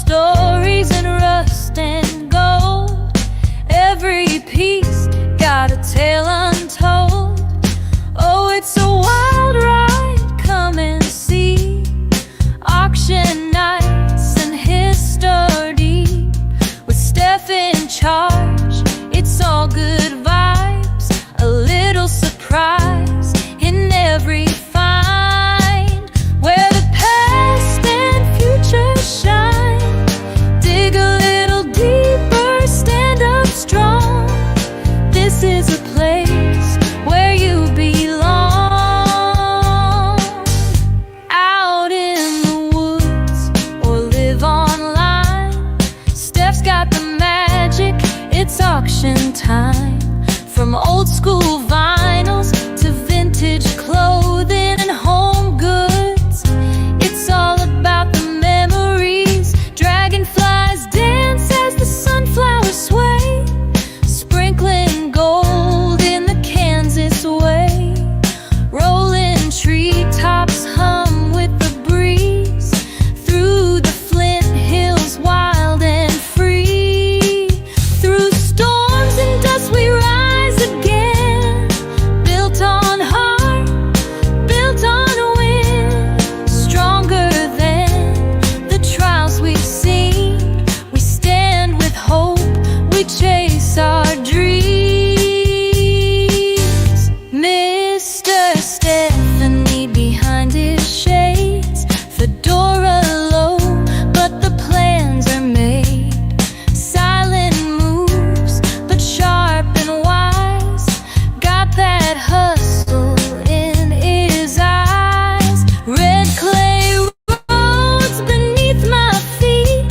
stories in rust and gold. Every piece got a tale untold. Oh, it's a wild ride, come and see. Auction nights and history, with Steph in charge, it's all good vibes. A little surprise in every find, where the past and future shine. Dig a little deeper, stand up strong. This is a place where you belong. Out in the woods or live online, Steph's got the magic, it's auction time. From old school vinyls to vintage clothing and home goods, it's all about the memories. Dragonflies dance as the sunflowers sway, sprinkling gold in the Kansas way. Rolling treetops hum with the breeze, through the Flint Hills wild and free. Through storms and dust we rise again, built on heart, built on wind. Stronger than the trials we've seen, we stand with hope, we chase our dreams. Mr. Stephanie behind his shades, fedora low, but the plans are made. Silent moves, but sharp and wise, got that hustle in his eyes. Red clay roads beneath my feet,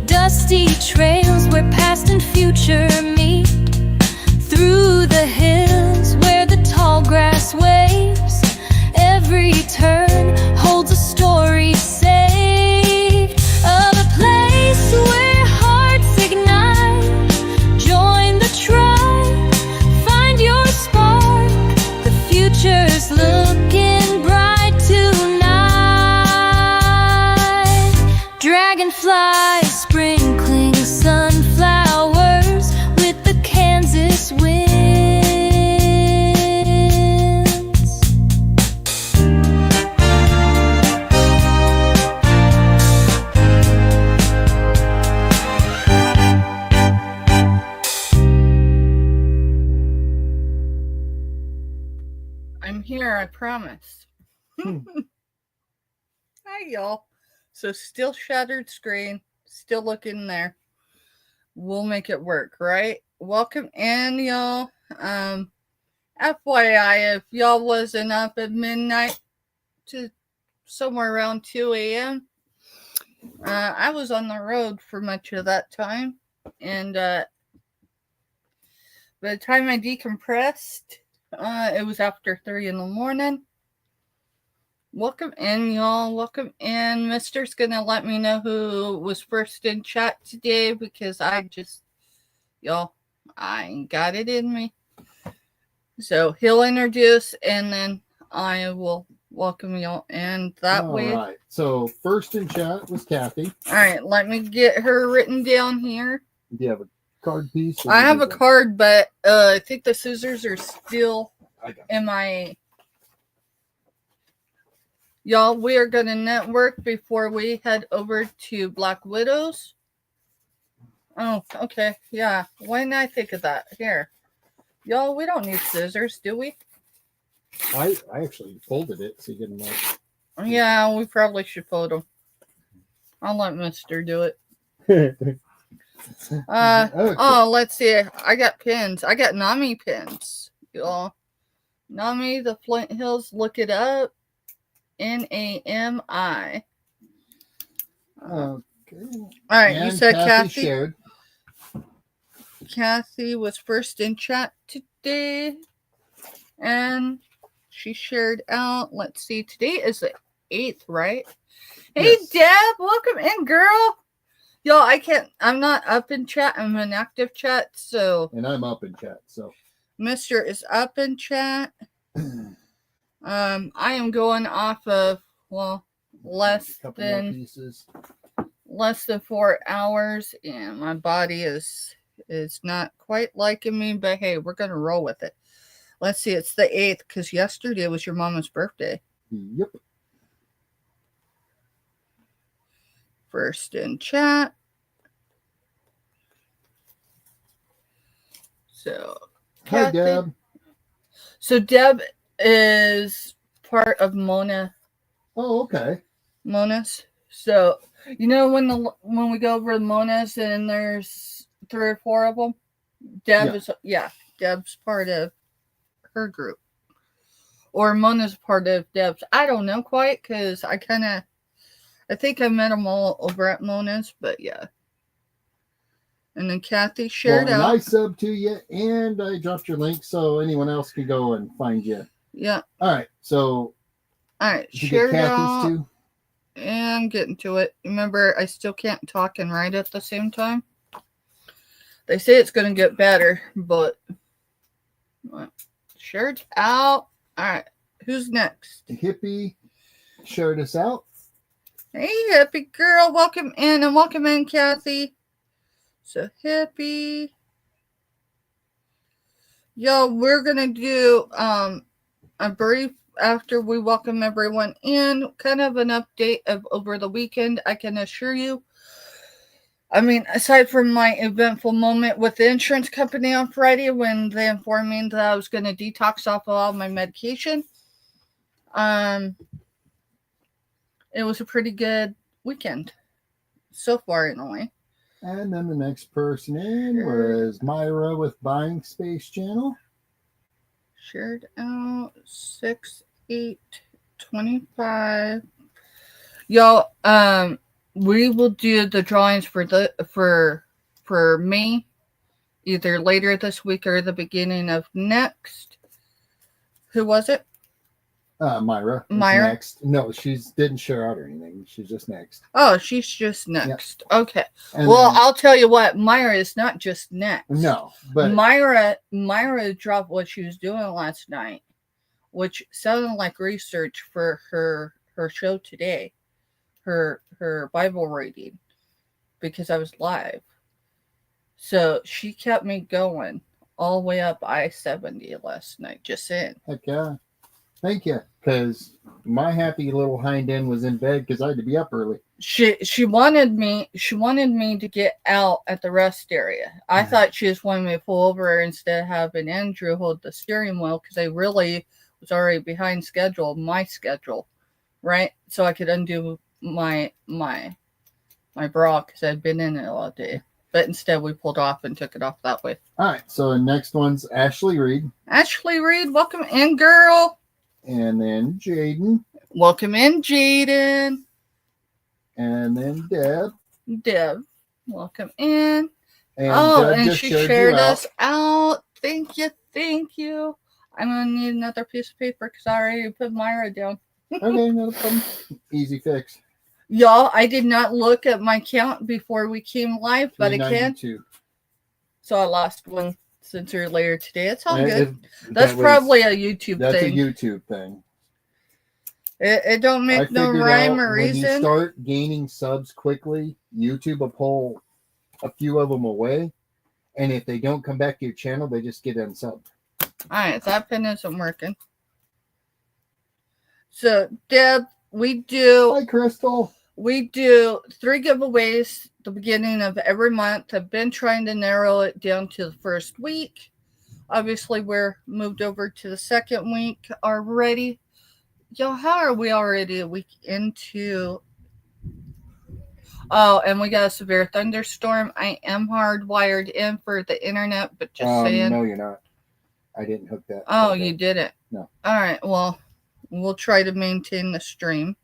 dusty trails where past and future meet. Through the hills where the tall grass waves, every turn holds a story saved. Of a place where hearts ignite, join the tribe, find your spark. The future's looking bright tonight. Dragonflies sprinkling sunflowers with the Kansas winds. I'm here, I promise. Hmm. Hi, y'all. So, still shattered screen, still looking there. We'll make it work, right? Welcome in, y'all. FYI, if y'all wasn't up at midnight to somewhere around 2 a.m., I was on the road for much of that time. And by the time I decompressed, it was after 3 in the morning. Welcome in, y'all. Welcome in. Mister's gonna let me know who was first in chat today, because y'all, I ain't got it in me. So he'll introduce, and then I will welcome y'all in that way. All right. So first in chat was Kathy. All right, let me get her written down here. Do you have a card piece? I have a card, but I think the scissors are still in my... Y'all, we are going to network before we head over to Black Widows. Oh, okay. Yeah. Why didn't I think of that? Here. Y'all, we don't need scissors, do we? I actually folded it so you get them like... Yeah, we probably should fold them. I'll let Mister do it. Okay. Oh, let's see. I got pins. I got Nami pins. Y'all. Nami, the Flint Hills, look it up. Nami. Okay. All right, And you said Kathy. shared. Kathy was first in chat today, and she shared out. Let's see, today is the 8th, right? Hey, Yes. Deb, welcome in, girl. Y'all, I'm not up in chat. I'm in active chat, so. And I'm up in chat, so. Mister is up in chat. I am going off of, well, less A couple more than pieces. less than 4 hours, and my body is not quite liking me, but hey, we're gonna roll with it. Let's see, it's the 8th, because yesterday was your mama's birthday. Yep. First in chat. So, Hi, Kathy. Deb. So Deb is part of Mona. Oh, okay. Monas. So you know when we go over the Monas and there's 3 or 4 of them. Deb is Deb's part of her group, or Mona's part of Deb's. I don't know quite because I think I met them all over at Mona's, but yeah. And then Kathy shared and out. I subbed to you, and I dropped your link so anyone else can go and find you. Yeah. All right. So. All right. Did you get Kathy's out, too? and getting to it. Remember, I still can't talk and write at the same time. They say it's going to get better, but shared out. All right. Who's next? Hippie shared us out. Hey, Hippie girl. Welcome in, and welcome in, Kathy. So, Hippie. Yo, we're going to do a brief, after we welcome everyone in, kind of an update of over the weekend. I can assure you, I mean, aside from my eventful moment with the insurance company on Friday when they informed me that I was going to detox off of all my medication, it was a pretty good weekend so far, anyway. And then the next person in was Myra with Buying Space Channel. Shared out 6/8/25. Y'all, we will do the drawings for me either later this week or the beginning of next. Who was it? Myra. Myra. Next. No, she didn't share out or anything. She's just next. Oh, she's just next. Yep. Okay. And well, I'll tell you what, Myra is not just next. No, but Myra dropped what she was doing last night, which sounded like research for her show today, her Bible reading, because I was live. So she kept me going all the way up I-70 last night, just saying. Heck yeah. Thank you, because my happy little hind end was in bed because I had to be up early. She wanted me to get out at the rest area. I thought she just wanted me to pull over instead of having Andrew hold the steering wheel, because I really was already behind my schedule, right? So I could undo my bra because I'd been in it all day. But instead we pulled off and took it off that way. All right, so the next one's Ashley Reed. Ashley Reed, welcome in, girl. And then Jaden. Welcome in, Jaden. And then Deb, welcome in. And and she shared us out. Thank you. I'm going to need another piece of paper because I already put Myra down. Okay, no problem. Easy fix. Y'all, I did not look at my count before we came live, but I can. So I lost one since earlier today. It's all good. That's probably a YouTube thing. That's a YouTube thing. It don't make no rhyme or reason. When you start gaining subs quickly, YouTube will pull a few of them away. And if they don't come back to your channel, they just get unsubbed. All right, that pin isn't working. So, Deb, Hi, Crystal. We do 3 giveaways at the beginning of every month. I've been trying to narrow it down to the first week. Obviously, we're moved over to the second week already. Yo, how are we already a week into? Oh, and we got a severe thunderstorm. I am hardwired in for the internet, but just saying. No, you're not. I didn't hook that. Oh, you didn't? No. All right, well, we'll try to maintain the stream.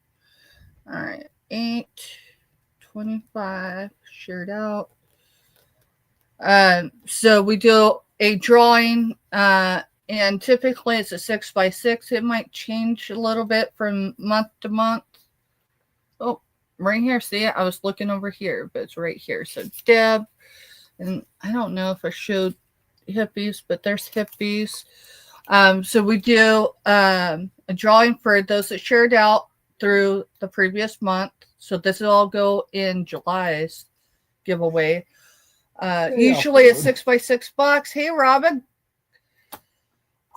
All right. 8/25 shared out. So we do a drawing, and typically it's a 6x6. It might change a little bit from month to month. Oh, right here. See, I was looking over here, but it's right here. So Deb, and I don't know if I showed hippies, but there's hippies. So we do a drawing for those that shared out through the previous month. So this will all go in July's giveaway. Hey, Usually a off-road. 6x6 box. Hey, Robin. Is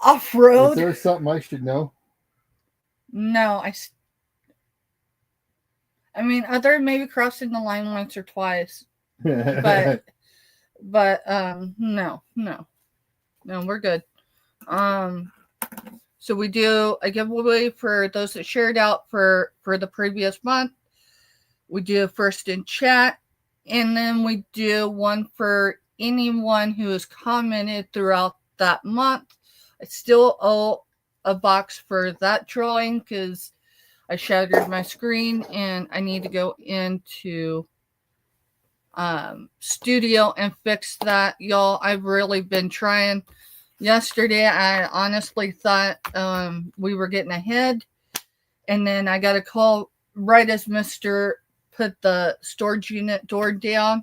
Off-road. there something I should know? No, I mean, other than maybe crossing the line once or twice, but no, we're good. So we do a giveaway for those that shared out for the previous month. We do first in chat, and then we do one for anyone who has commented throughout that month. I still owe a box for that drawing because I shattered my screen and I need to go into studio and fix that. Y'all, I've really been trying. Yesterday, I honestly thought we were getting ahead, and then I got a call right as Mr. put the storage unit door down,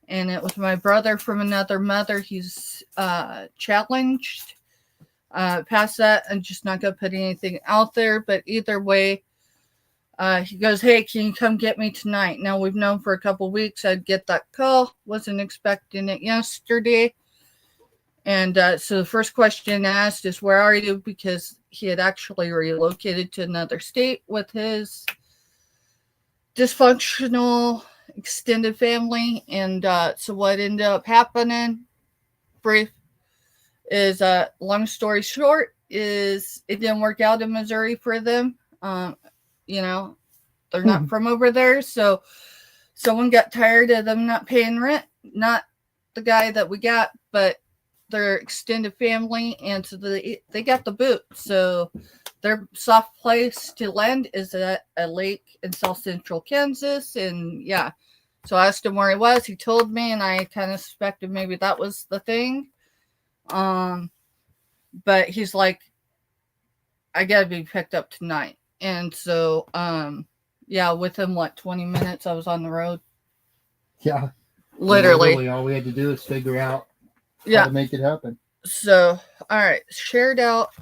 and it was my brother from another mother. He's challenged. Past that, I'm just not going to put anything out there, but either way, he goes, hey, can you come get me tonight? Now, we've known for a couple weeks I'd get that call. Wasn't expecting it yesterday. And so the first question asked is, where are you? Because he had actually relocated to another state with his dysfunctional extended family. And so what ended up happening, brief, is long story short, is it didn't work out in Missouri for them. You know, they're not from over there. So someone got tired of them not paying rent. Not the guy that we got, but their extended family, and so they got the boot. So their soft place to land is at a lake in South Central Kansas. And yeah, so I asked him where he was. He told me, and I kind of suspected maybe that was the thing. But he's like, I gotta be picked up tonight. And so yeah, within 20 minutes I was on the road. Yeah. Literally. All we had to do is figure out Yeah. how to make it happen. So, all right, shared out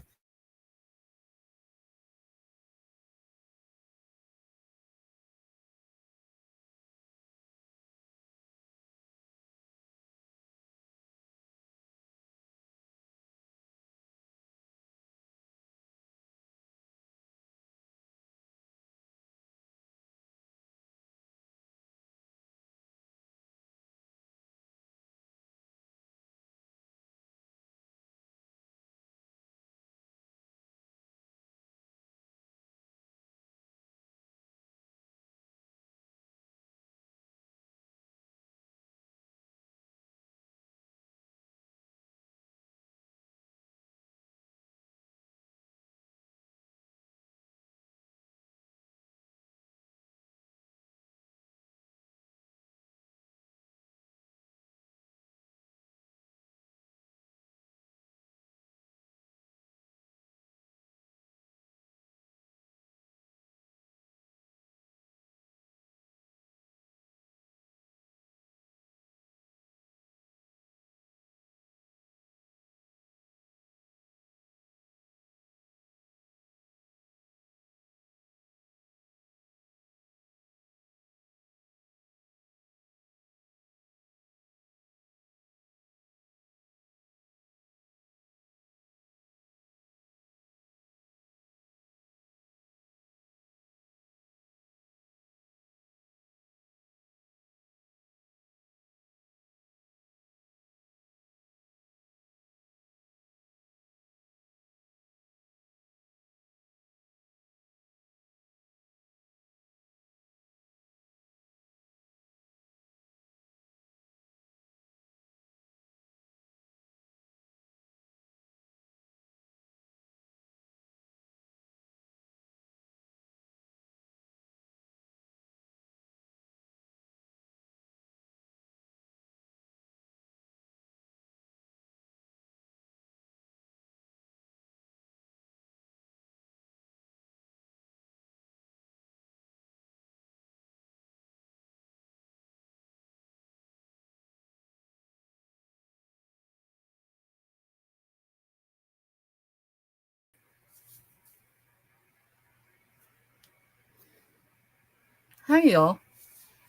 Hi, y'all.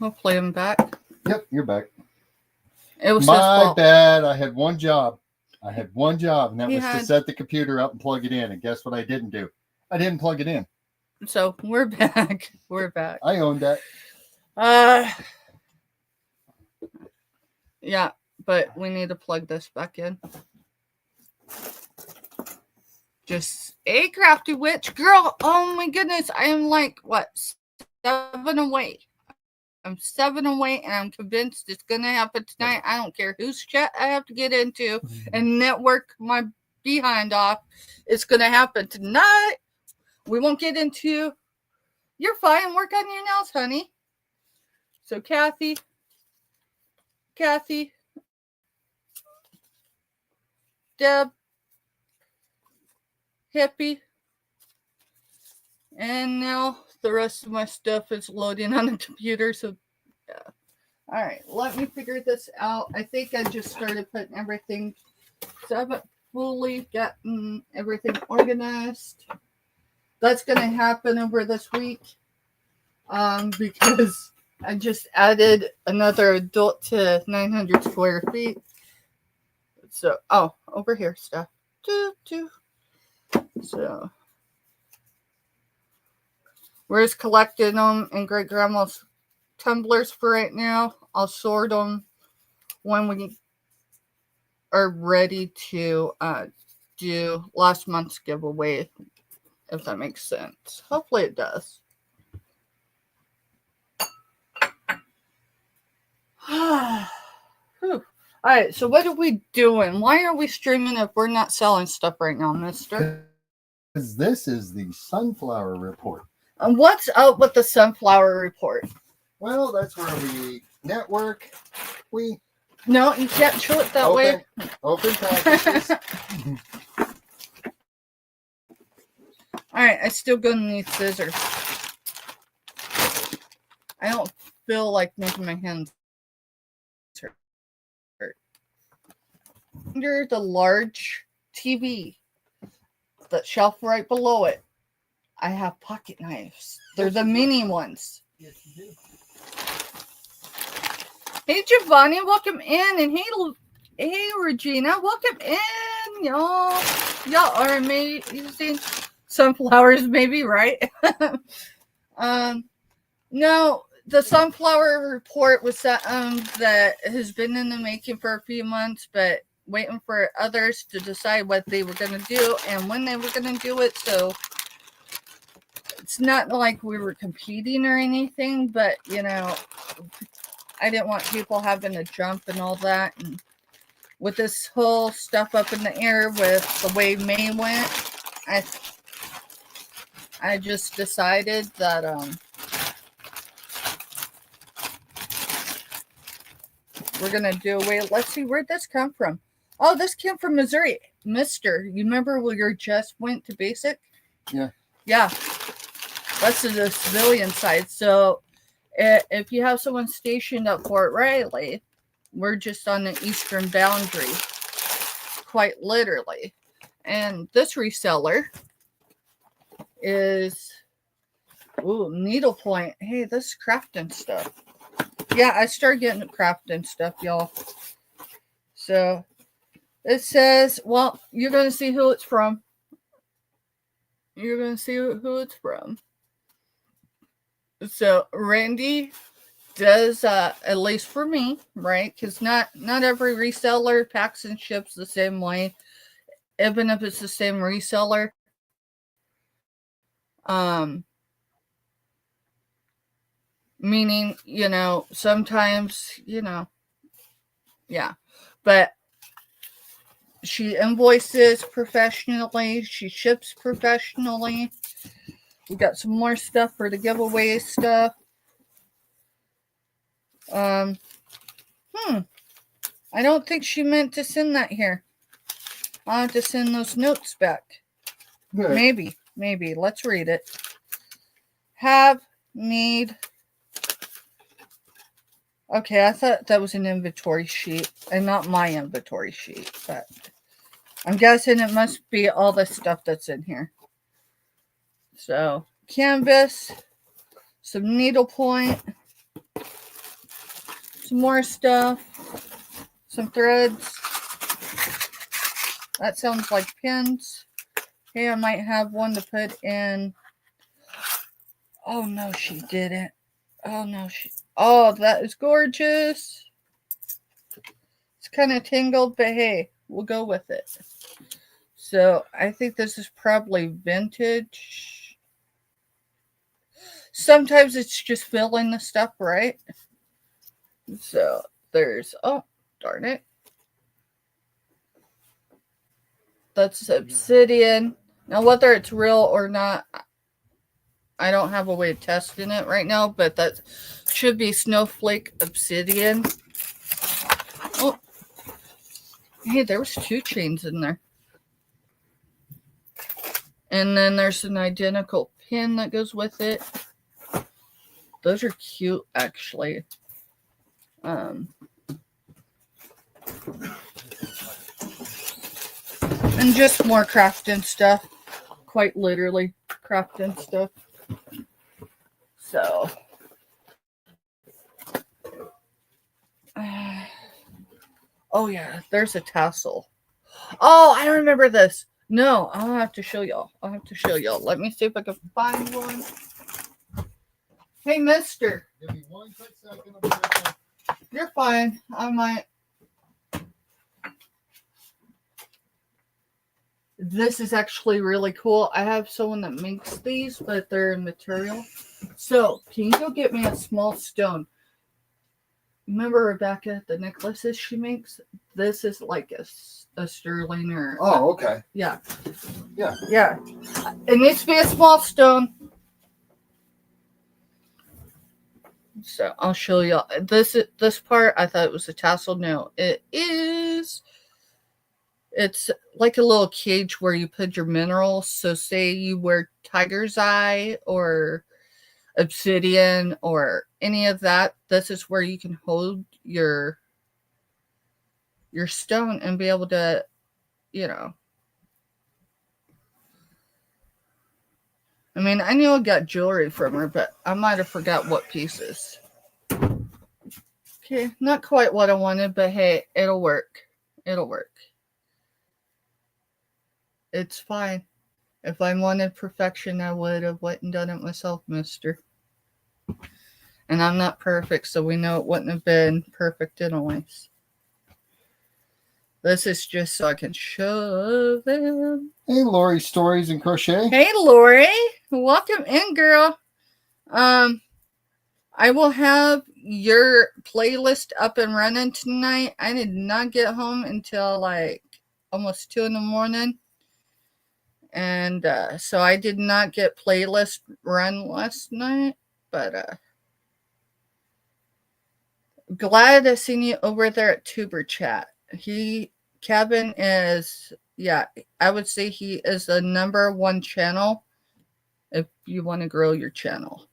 Hopefully I'm back. Yep, you're back. It was his My fault. bad. I had one job. And that He was to had- set the computer up and plug it in. And guess what I didn't do? I didn't plug it in. So we're back. We're back. I owned that. Yeah, but we need to plug this back in. Just a crafty witch girl. Oh my goodness. I am like, what, 7 away. I'm 7 away, and I'm convinced it's going to happen tonight. I don't care whose chat I have to get into and network my behind off. It's going to happen tonight. We won't get into. You're fine. Work on your nails, honey. So, Kathy, Deb, Hippie, and now the rest of my stuff is loading on the computer. So, yeah. All right, let me figure this out. I think I just started putting everything, so I haven't fully gotten everything organized. That's going to happen over this week because I just added another adult to 900 square feet. So, over here stuff. So, we're just collecting them in Great Grandma's tumblers for right now. I'll sort them when we are ready to do last month's giveaway, if that makes sense. Hopefully it does. Whew. All right, so what are we doing? Why are we streaming if we're not selling stuff right now, mister? Because this is the sunflower report. And what's up with the sunflower report? Well, that's where we network. No, you can't show it that way. Open packages. All right, I still gonna need scissors. I don't feel like making my hands hurt. Under the large TV, that shelf right below it, I have pocket knives. They're the mini ones. Yes, you do. Hey, Giovanni, welcome in. And hey, Regina, welcome in, y'all. Y'all are amazing. Sunflowers, maybe, right? No, the sunflower report was that has been in the making for a few months, but waiting for others to decide what they were going to do and when they were going to do it. So it's not like we were competing or anything, but, I didn't want people having to jump and all that. And with this whole stuff up in the air with the way May went, I just decided that we're going to do away. Let's see, where'd this come from? Oh, this came from Missouri. Mister, you remember where you just went to basic? Yeah. Yeah. That's to the civilian side. So if you have someone stationed at Fort Riley, we're just on the eastern boundary, quite literally. And this reseller is, needlepoint. Hey, this is crafting stuff. Yeah, I started getting crafting stuff, y'all. So it says, well, you're going to see who it's from. You're going to see who it's from. So Randy does, at least for me, right? Because not every reseller packs and ships the same way, even if it's the same reseller. Meaning, sometimes, yeah. But she invoices professionally. She ships professionally. We got some more stuff for the giveaway stuff. I don't think she meant to send that here. I'll have to send those notes back. Good. Maybe. Let's read it. Have, need. Okay, I thought that was an inventory sheet and not my inventory sheet, but I'm guessing it must be all the stuff that's in here. So, canvas, some needlepoint, some more stuff, some threads. That sounds like pins. Hey, I might have one to put in. Oh no, she didn't. Oh no, oh, that is gorgeous. It's kind of tangled, but hey, we'll go with it. So I think this is probably vintage. Sometimes it's just filling the stuff, right? So there's, oh, darn it. That's obsidian. Now, whether it's real or not, I don't have a way of testing it right now, but that should be snowflake obsidian. Oh, hey, there was 2 chains in there. And then there's an identical pin that goes with it. Those are cute, actually. And just more crafting stuff. Quite literally crafting stuff. So. Oh, yeah. There's a tassel. Oh, I remember this. No, I'll have to show y'all. Let me see if I can find one. Hey, mister. Give me 1 quick second. I'll be right back. You're fine. I might. This is actually really cool. I have someone that makes these, but they're in material. So, can you go get me a small stone? Remember Rebecca, the necklaces she makes? This is like a sterling or... Oh, okay. Yeah. Yeah. Yeah. It needs to be a small stone. So I'll show you this part. I thought it was a tassel. No, it is. It's like a little cage where you put your minerals. So say you wear tiger's eye or obsidian or any of that. This is where you can hold your stone and be able to, you know. I mean, I knew I got jewelry from her, but I might have forgot what pieces. Okay, not quite what I wanted, but hey, it'll work. It'll work. It's fine. If I wanted perfection, I would have went and done it myself, mister. And I'm not perfect, so we know it wouldn't have been perfect anyways. This is just so I can show them. Hey, Lori Stories and Crochet. Hey, Lori. Welcome in, girl. I will have your playlist up and running tonight. I did not get home until like almost 2 in the morning. And so I did not get playlist run last night. But glad to see you over there at Tuber Chat. Kevin is, yeah, I would say he is the #1 channel if you want to grow your channel.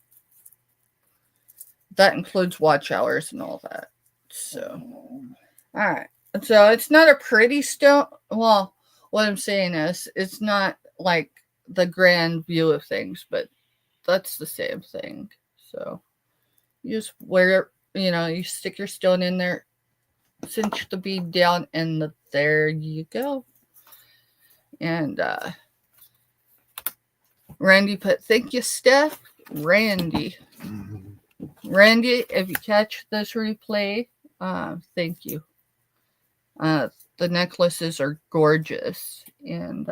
That includes watch hours and all that. So, all right. So it's not a pretty stone. Well, what I'm saying is it's not like the grand view of things, but that's the same thing. So you just wear, you stick your stone in there, cinch the bead down, and there you go. And Randy put, thank you, Steph. Randy, if you catch this replay, thank you. The necklaces are gorgeous. And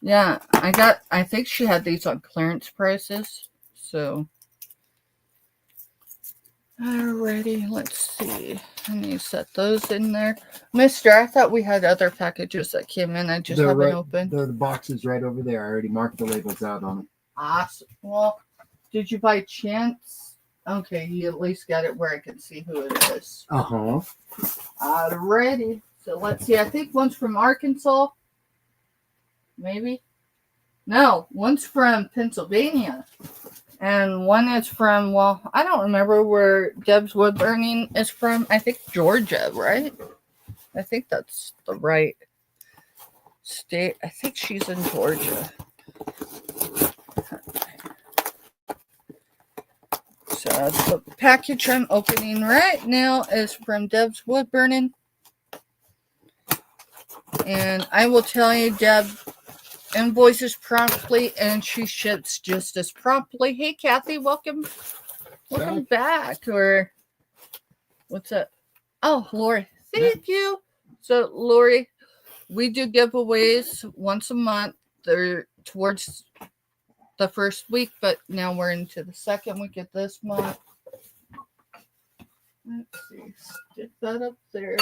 yeah, I think she had these on clearance prices. So alrighty, let's see. I need to set those in there. Mister, I thought we had other packages that came in. I just haven't opened. The box is right over there. I already marked the labels out on it. Awesome. Well, did you by chance? Okay, you at least got it where I can see who it is. Uh-huh. Alrighty. So let's see. I think one's from Arkansas. Maybe. No, one's from Pennsylvania. And one is from, well, I don't remember where Deb's wood burning is from. I think Georgia, right? I think that's the right state. I think she's in Georgia. The package I'm opening right now is from Deb's Wood Burning. And I will tell you, Deb invoices promptly and she ships just as promptly. Hey, Kathy, welcome back. Or what's up? Oh, Lori, thank you. So, Lori, we do giveaways once a month. They're towards the first week, but now we're into the second week of this month. Let's see, stick that up there.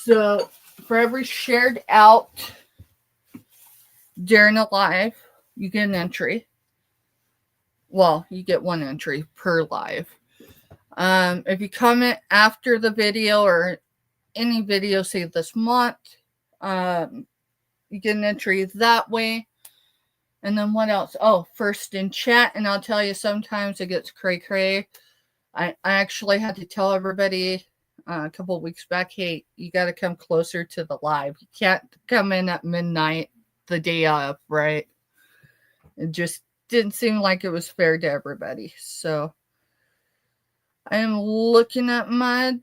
So for every shared out during a live, you get an entry. Well, you get one entry per live. If you comment after the video or any video, say this month, you get an entry that way. And then what else? Oh, first in chat. And I'll tell you, sometimes it gets cray-cray. I actually had to tell everybody a couple of weeks back, hey, you got to come closer to the live. You can't come in at midnight the day of, right? It just didn't seem like it was fair to everybody. So I am looking at my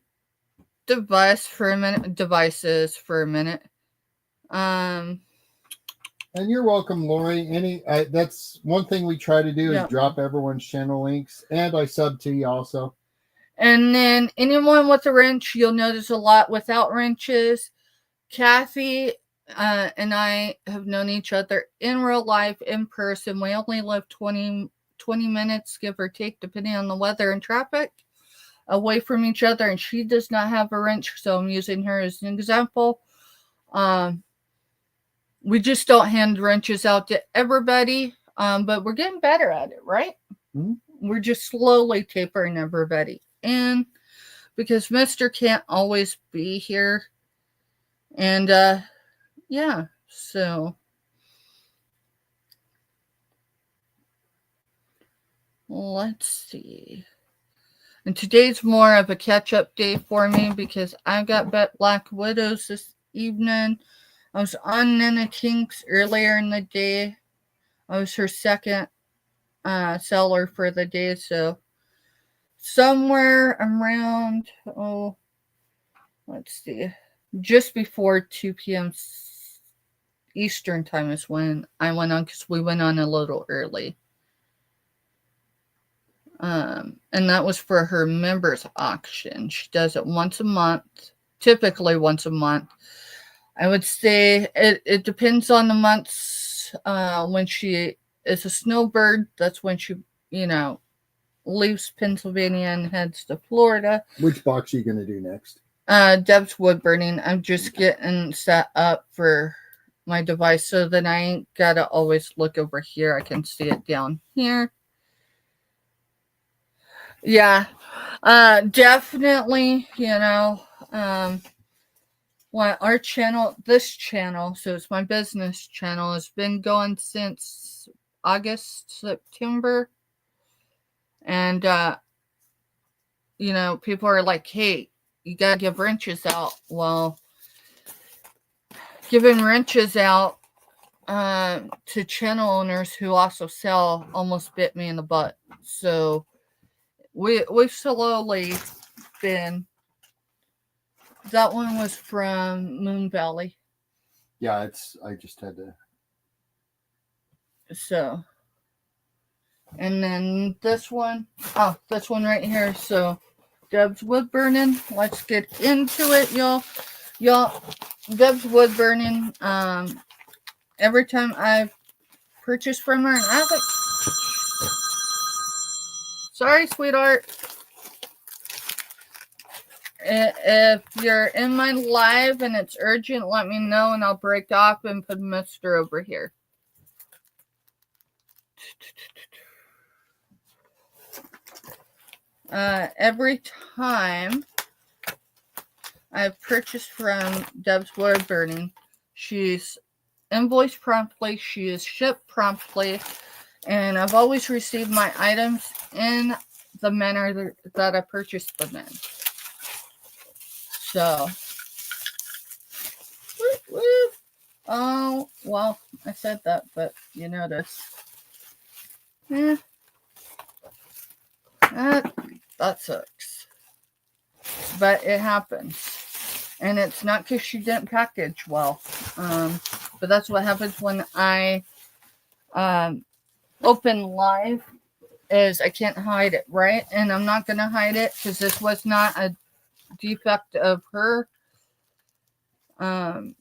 devices for a minute. And you're welcome, Lori. That's one thing we try to do is drop everyone's channel links, and I sub to you also. And then anyone with a wrench, you'll notice a lot without wrenches. Kathy and I have known each other in real life, in person. We only live 20 minutes, give or take, depending on the weather and traffic, away from each other. And she does not have a wrench, so I'm using her as an example. We just don't hand wrenches out to everybody, but we're getting better at it, right? Mm-hmm. We're just slowly tapering everybody in because Mr. can't always be here. And yeah, so let's see. And today's more of a catch-up day for me because I got Black Widows this evening. I was on Nana Kinks earlier in the day. I was her second seller for the day, so somewhere around, let's see, just before 2 p.m. Eastern time is when I went on, because we went on a little early. And that was for her members auction. She does it once a month, typically once a month. I would say it depends on the months. When she is a snowbird, that's when she, leaves Pennsylvania and heads to Florida. Which box are you going to do next? Deb's Wood Burning. I'm just getting set up for my device so that I ain't got to always look over here. I can see it down here. Yeah, definitely, our channel, this channel, so it's my business channel, has been going since August, September. And, people are like, hey, you got to give wrenches out. Well, giving wrenches out to channel owners who also sell almost bit me in the butt. So we've slowly been. That one was from Moon Valley. Yeah, I just had to. So, and then this one right here. So, Deb's Wood Burning. Let's get into it, y'all. Deb's Wood Burning. Every time I've purchased from her, and I have sorry, sweetheart. If you're in my live and it's urgent, let me know and I'll break off and put Mister over here. Every time I've purchased from Deb's Wood Burning, she's invoiced promptly, she is shipped promptly, and I've always received my items in the manner that I purchased them in. So, oh, well, I said that, but you notice Yeah. That sucks. But it happens. And it's not because she didn't package well. But that's what happens when I open live, is I can't hide it, right? And I'm not going to hide it because this was not a defect of her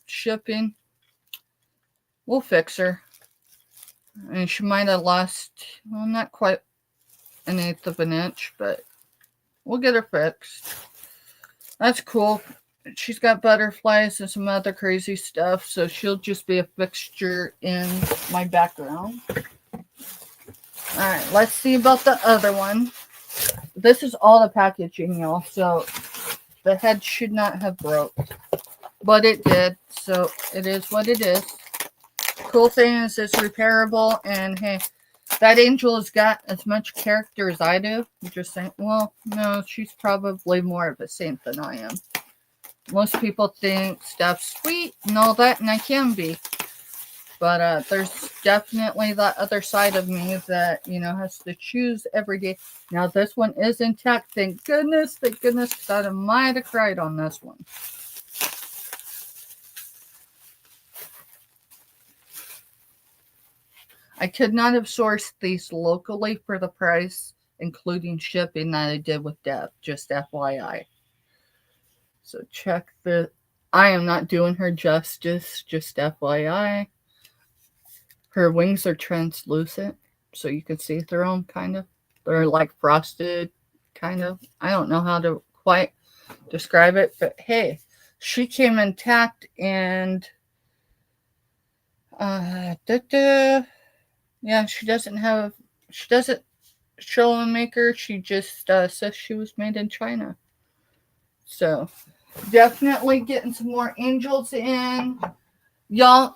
shipping. We'll fix her. And she might have lost, well, not quite an eighth of an inch, but we'll get her fixed. That's cool. She's got butterflies and some other crazy stuff, so she'll just be a fixture in my background. Alright, let's see about the other one. This is all the packaging, y'all, so the head should not have broke. But it did, so it is what it is. Cool thing is it's repairable, and hey, that angel has got as much character as I do. I'm just saying, well, no, she's probably more of a saint than I am. Most people think Steph's sweet and all that, and I can be. But there's definitely that other side of me that, you know, has to choose every day. Now, this one is intact. Thank goodness. Thank goodness, because I might have cried on this one. I could not have sourced these locally for the price, including shipping, that I did with Deb. Just FYI. So check the... I am not doing her justice. Just FYI. Her wings are translucent, so you can see through them, kind of. They're like frosted, kind of. I don't know how to quite describe it, but hey, she came intact, and yeah, she doesn't show a maker. She just says she was made in China. So definitely getting some more angels in, y'all.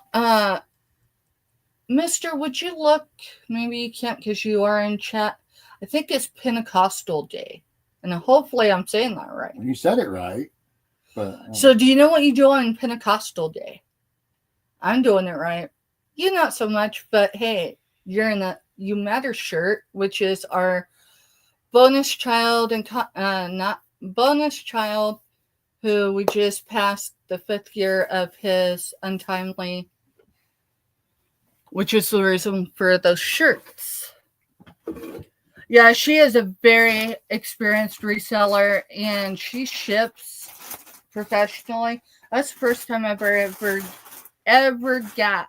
Mister, would you look? Maybe you can't because you are in chat. I think it's Pentecostal Day. And hopefully I'm saying that right. You said it right. But so do you know what you do on Pentecostal Day? I'm doing it right. You not so much, but hey, you're in the You Matter shirt, which is our bonus child and not bonus child who we just passed the 5th year of his untimely, which is the reason for those shirts. Yeah, she is a very experienced reseller, and she ships professionally. That's the first time I've ever got.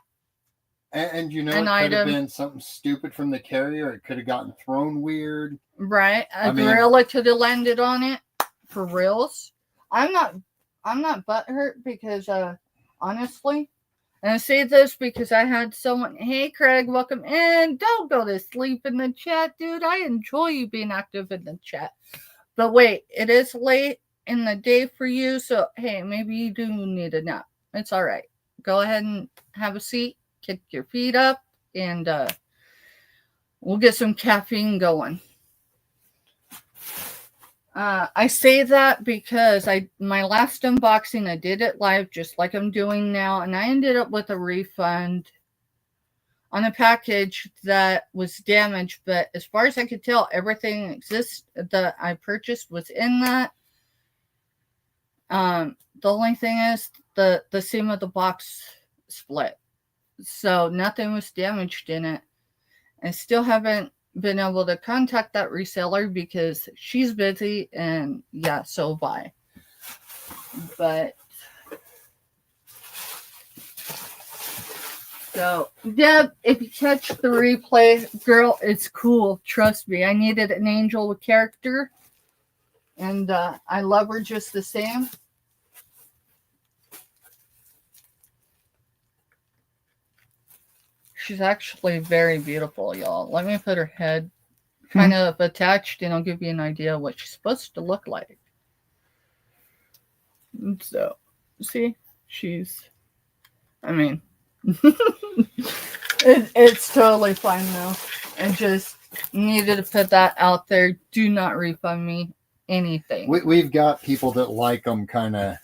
And you know, it could have been something stupid from the carrier. It could have gotten thrown weird. Right. A gorilla could have landed on it. For reals. I'm not butthurt because, honestly, and I say this because I had someone, hey, Craig, welcome in. Don't go to sleep in the chat, dude. I enjoy you being active in the chat. But wait, it is late in the day for you. So, hey, maybe you do need a nap. It's all right. Go ahead and have a seat. Kick your feet up. And we'll get some caffeine going. I say that because my last unboxing, I did it live just like I'm doing now, and I ended up with a refund on a package that was damaged, but as far as I could tell, everything that I purchased was in that. The only thing is the seam of the box split, so nothing was damaged in it. I still haven't been able to contact that reseller because she's busy, and yeah, so have I. But so Deb, if you catch the replay, girl, it's cool. Trust me, I needed an angel with character, and I love her just the same. She's actually very beautiful, y'all. Let me put her head kind of attached, and I'll give you an idea of what she's supposed to look like. So, see, it's totally fine though. I just needed to put that out there. Do not refund me anything. We've got people that like them kind of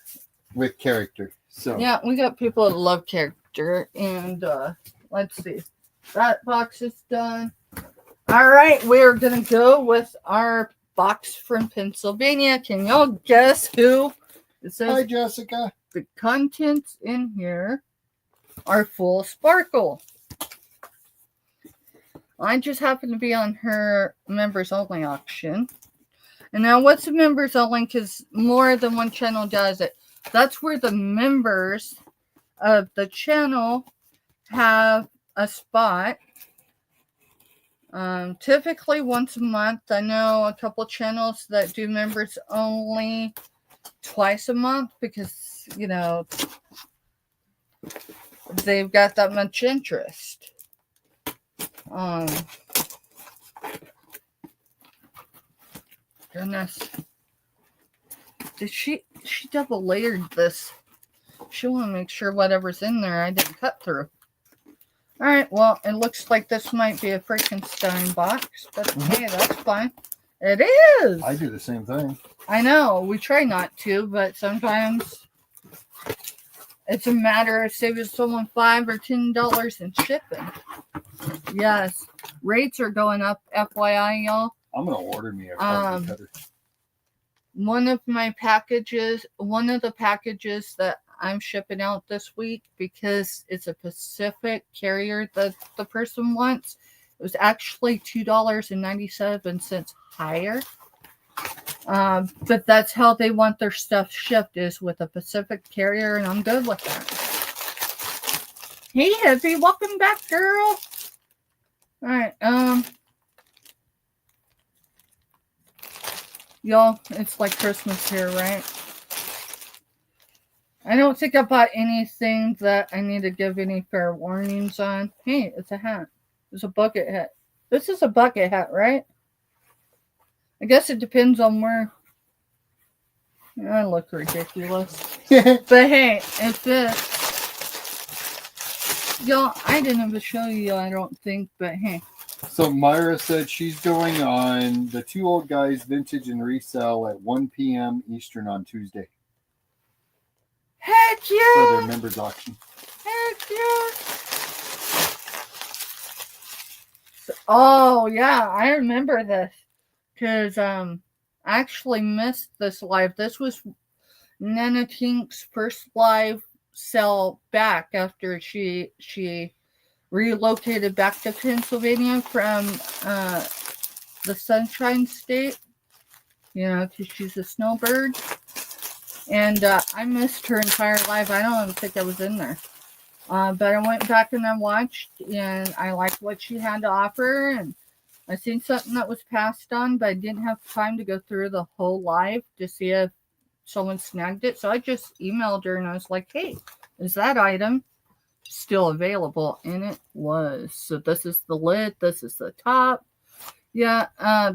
with character. So yeah, we got people that love character, and let's see. That box is done. All right, we're going to go with our box from Pennsylvania. Can y'all guess who? It says Hi, Jessica. the contents in here are full sparkle. I just happen to be on her members only auction. And now what's a members only? Because more than one channel does it. That's where the members of the channel have a spot. Typically once a month. I know a couple channels that do members only twice a month because, you know, they've got that much interest. Goodness. Did she double layered this? She want to make sure whatever's in there I didn't cut through. All right, well, it looks like this might be a Frankenstein box, but hey, that's fine. It is. I do the same thing. I know. We try not to, but sometimes it's a matter of saving someone $5 or $10 in shipping. Yes, rates are going up. FYI, y'all. I'm gonna order me a carton cutter. One of the packages that I'm shipping out this week, because it's a Pacific carrier that the person wants, it was actually $2.97 higher. But that's how they want their stuff shipped, is with a Pacific carrier, and I'm good with that. Hey, Hippie, welcome back, girl. All right, y'all, it's like Christmas here, right? I don't think I bought anything that I need to give any fair warnings on. Hey, it's a hat. It's a bucket hat. This is a bucket hat, right? I guess it depends on where. I look ridiculous. But hey, it fits. Y'all, I didn't even show you, I don't think, but hey. So Myra said she's going on the Two Old Guys Vintage and Resell at 1 p.m. Eastern on Tuesday. Heck yeah! For their members auction. Heck yeah! Oh yeah, I remember this because I actually missed this live. This was Nana Tink's first live sell back after she relocated back to Pennsylvania from the Sunshine State. You know, because she's a snowbird. And I missed her entire live. I don't even think I was in there. But I went back and I watched, and I liked what she had to offer. And I seen something that was passed on, but I didn't have time to go through the whole live to see if someone snagged it. So I just emailed her and I was like, hey, is that item still available? And it was. So this is the lid. This is the top. Yeah,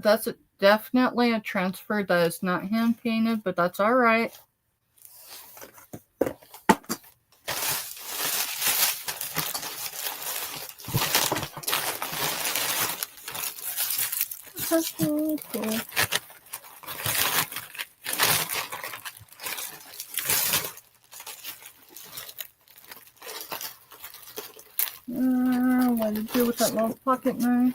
that's definitely a transfer that is not hand painted, but that's all right. Cool. What to do with that little pocket knife?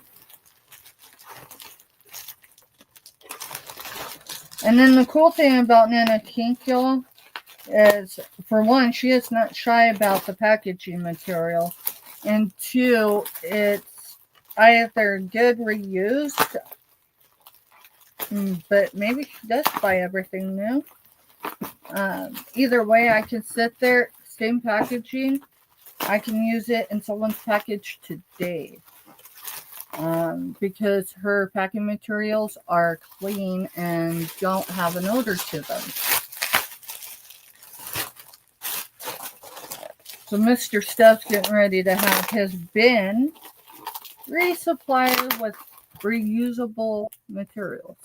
And then the cool thing about Nana Tink, y'all, is for one, she is not shy about the packaging material, and two, it's either good reused, but maybe she does buy everything new. Either way, I can sit there, same packaging. I can use it in someone's package today. Because her packing materials are clean and don't have an odor to them. So Mr. Stuff's getting ready to have his bin resupplied with reusable materials.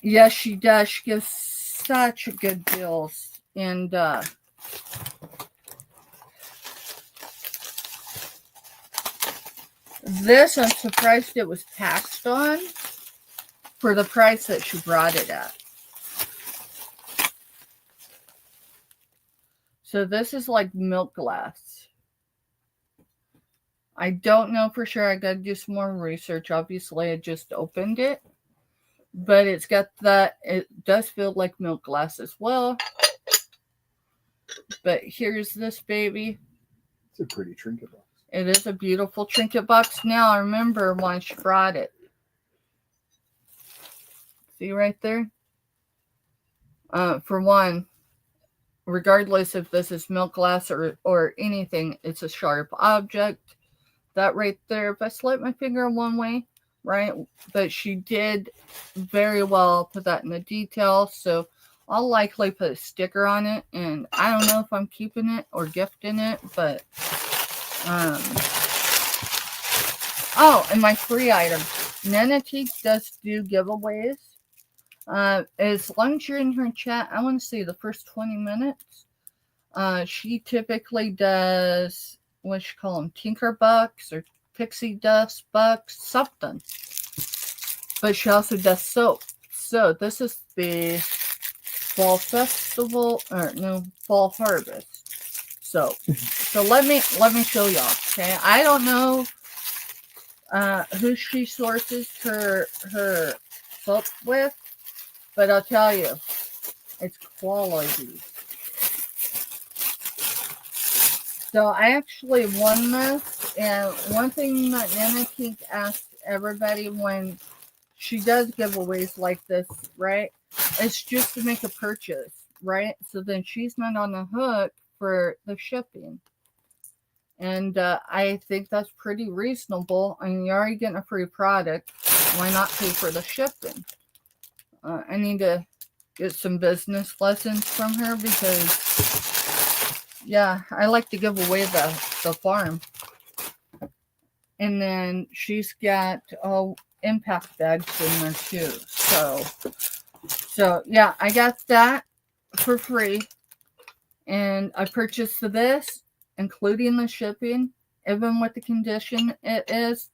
Yes, she does. She gives such good deals. And this, I'm surprised it was passed on for the price that she brought it at. So this is like milk glass. I don't know for sure. I got to do some more research. Obviously, I just opened it. But it's got that, it does feel like milk glass as well. But here's this baby. It's a pretty trinket box. It is a beautiful trinket box. Now, I remember when she brought it. See right there? For one, regardless if this is milk glass or anything, it's a sharp object. That right there, if I slip my finger one way, right? But she did very well put that in the detail. So I'll likely put a sticker on it. And I don't know if I'm keeping it or gifting it, but oh, and my free item. Nanatique does do giveaways. As long as you're in her chat, I want to see the first 20 minutes. She typically does, what you call them, Tinker Bucks or Pixie Dust Bucks, something. But she also does soap. So this is the Fall Festival, or no, Fall Harvest soap. So let me show y'all. Okay, I don't know who she sources her soap with, but I'll tell you, it's quality. So I actually won this, and one thing that Nana Kink asked everybody when she does giveaways like this, right, it's just to make a purchase, right? So then she's not on the hook for the shipping. And I think that's pretty reasonable. I mean, you're already getting a free product. Why not pay for the shipping? I need to get some business lessons from her because, yeah, I like to give away the farm. And then she's got impact bags in there too. So yeah, I got that for free. And I purchased this, including the shipping, even with the condition it is.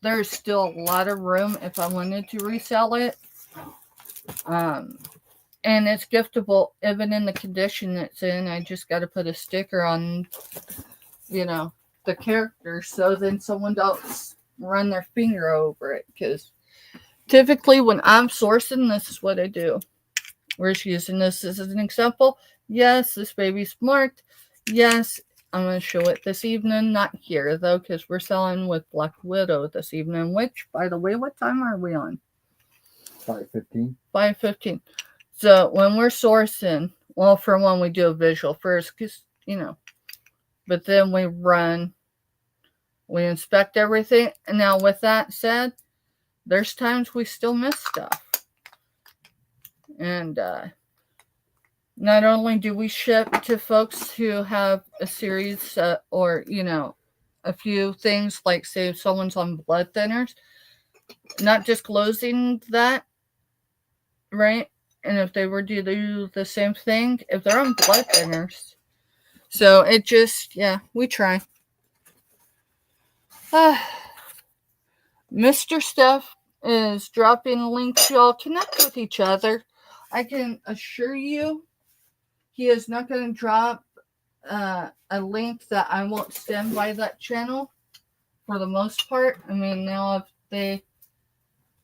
There's still a lot of room if I wanted to resell it. And it's giftable even in the condition it's in. I just got to put a sticker on, the character so then someone don't run their finger over it. Because typically when I'm sourcing, this is what I do. We're using this as an example. Yes, this baby's marked. Yes, I'm going to show it this evening. Not here, though, because we're selling with Black Widow this evening. Which, by the way, what time are we on? 5:15. 5:15. So when we're sourcing, well, for one, we do a visual first, because, but then we inspect everything. And now with that said, there's times we still miss stuff. And not only do we ship to folks who have a series or, a few things like, say, if someone's on blood thinners, not disclosing that, right? And if they were to do the same thing, if they're on blood thinners. So it just, yeah, we try. Mr. Steph is dropping links. Y'all connect with each other. I can assure you he is not going to drop a link that I won't stand by that channel for the most part. I mean, now if they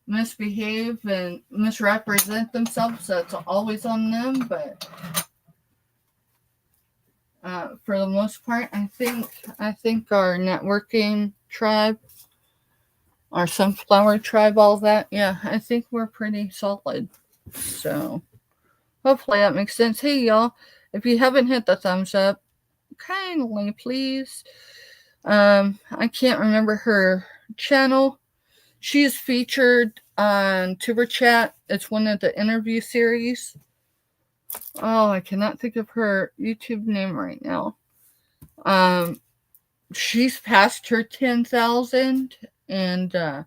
misbehave and misrepresent themselves, that's always on them. But for the most part, I think our networking tribe, our sunflower tribe, all that, yeah, I think we're pretty solid. So hopefully that makes sense. Hey, y'all, if you haven't hit the thumbs up, kindly please. I can't remember her channel. She's featured on Tuber Chat. It's one of the interview series. Oh, I cannot think of her YouTube name right now. She's past her 10,000, and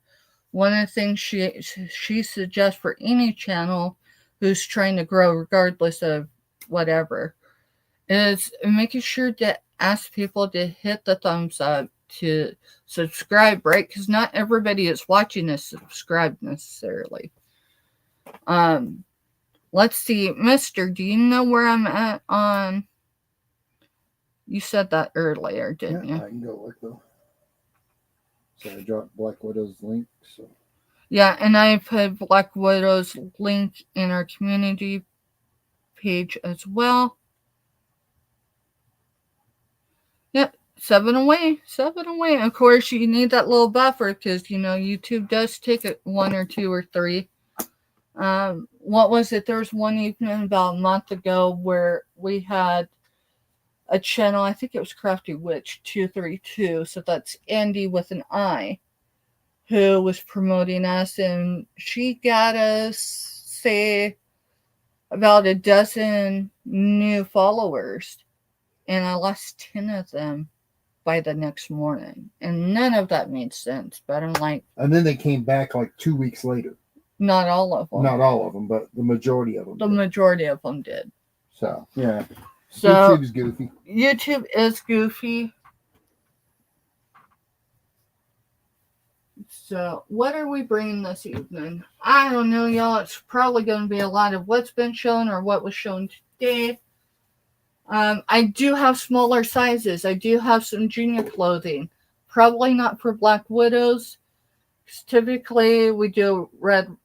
one of the things she suggests for any channel who's trying to grow, regardless of whatever, is making sure to ask people to hit the thumbs up, to subscribe, right? Because not everybody is watching is subscribed necessarily. Let's see, Mister, do you know where I'm at on? You said that earlier, didn't you? I can go look though. So I dropped Black Widow's link. So Yeah, and I put Black Widow's link in our community page as well. Yep, 7 away. Of course, you need that little buffer because, YouTube does take it 1 or 2 or 3. What was it? There was one evening about a month ago where we had a channel, I think it was Crafty Witch 232, so that's Andy with an I, who was promoting us, and she got us, say, about a dozen new followers, and I lost 10 of them by the next morning, and none of that made sense, but I'm like... And then they came back like 2 weeks later. Not all of them. Not all of them, but the majority of them. The majority of them did. So, yeah. So, YouTube's goofy. YouTube is goofy. So, what are we bringing this evening? I don't know, y'all. It's probably going to be a lot of what's been shown or what was shown today. I do have smaller sizes. I do have some junior clothing. Probably not for Black Widows. Typically, we do Robin.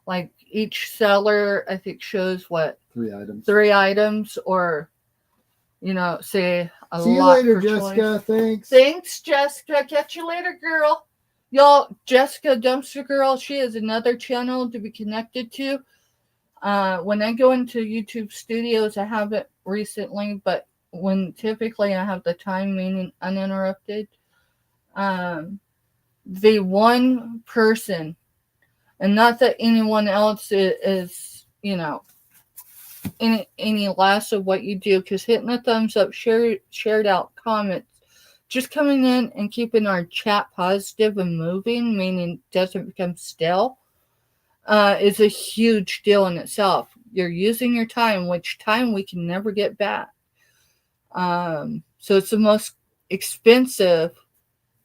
Like each seller, I think, shows what? 3 items. 3 items, or, say a See you lot later, for Jessica. choice. Thanks. Thanks, Jessica. Catch you later, girl. Y'all, Jessica Dumpster Girl, she is another channel to be connected to. When I go into YouTube Studios, I haven't recently, but when typically I have the time, meaning uninterrupted, the one person, and not that anyone else is any less of what you do, because hitting a thumbs up, shared out, comments, just coming in and keeping our chat positive and moving, meaning doesn't become stale, is a huge deal in itself. You're using your time, which time we can never get back. So it's the most expensive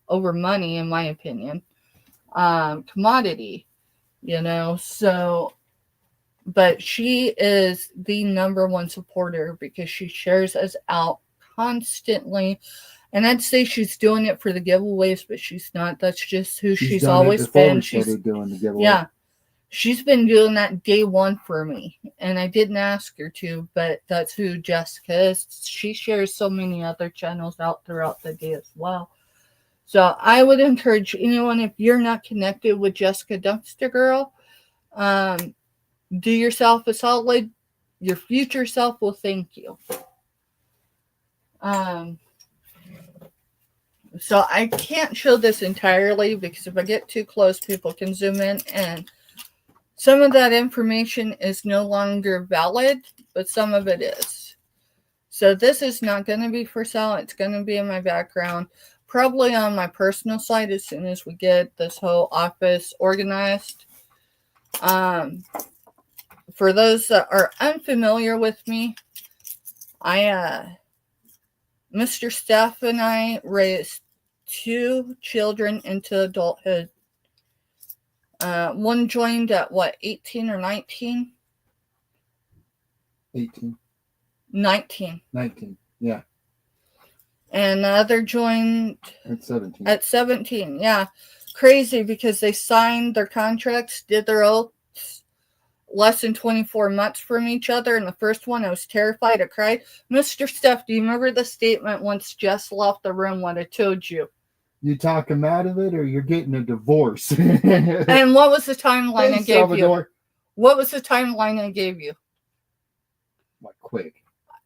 over money, in my opinion, commodity, so, but she is the number one supporter because she shares us out constantly. And I'd say she's doing it for the giveaways, but she's not. That's just who she's always been. She's doing the giveaway. Yeah. She's been doing that day one for me. And I didn't ask her to, but that's who Jessica is. She shares so many other channels out throughout the day as well. So I would encourage anyone, if you're not connected with Jessica Dumpster Girl, do yourself a solid. Your future self will thank you. So I can't show this entirely because if I get too close, people can zoom in, and some of that information is no longer valid, but some of it is. So this is not going to be for sale. It's going to be in my background, probably on my personal site as soon as we get this whole office organized. For those that are unfamiliar with me, Mr. Steph and I raised 2 children into adulthood. One joined at 18 or 19? 18. 19. 19. Yeah. And the other joined at 17. At 17, yeah. Crazy because they signed their contracts, did their oaths less than 24 months from each other. And the first one, I was terrified. I cried. Mr. Steph, do you remember the statement once Jess left the room, what I told you? You talk him out of it, or you're getting a divorce? And what was the timeline I gave Salvador. you? What was the timeline I gave you? Like, quick.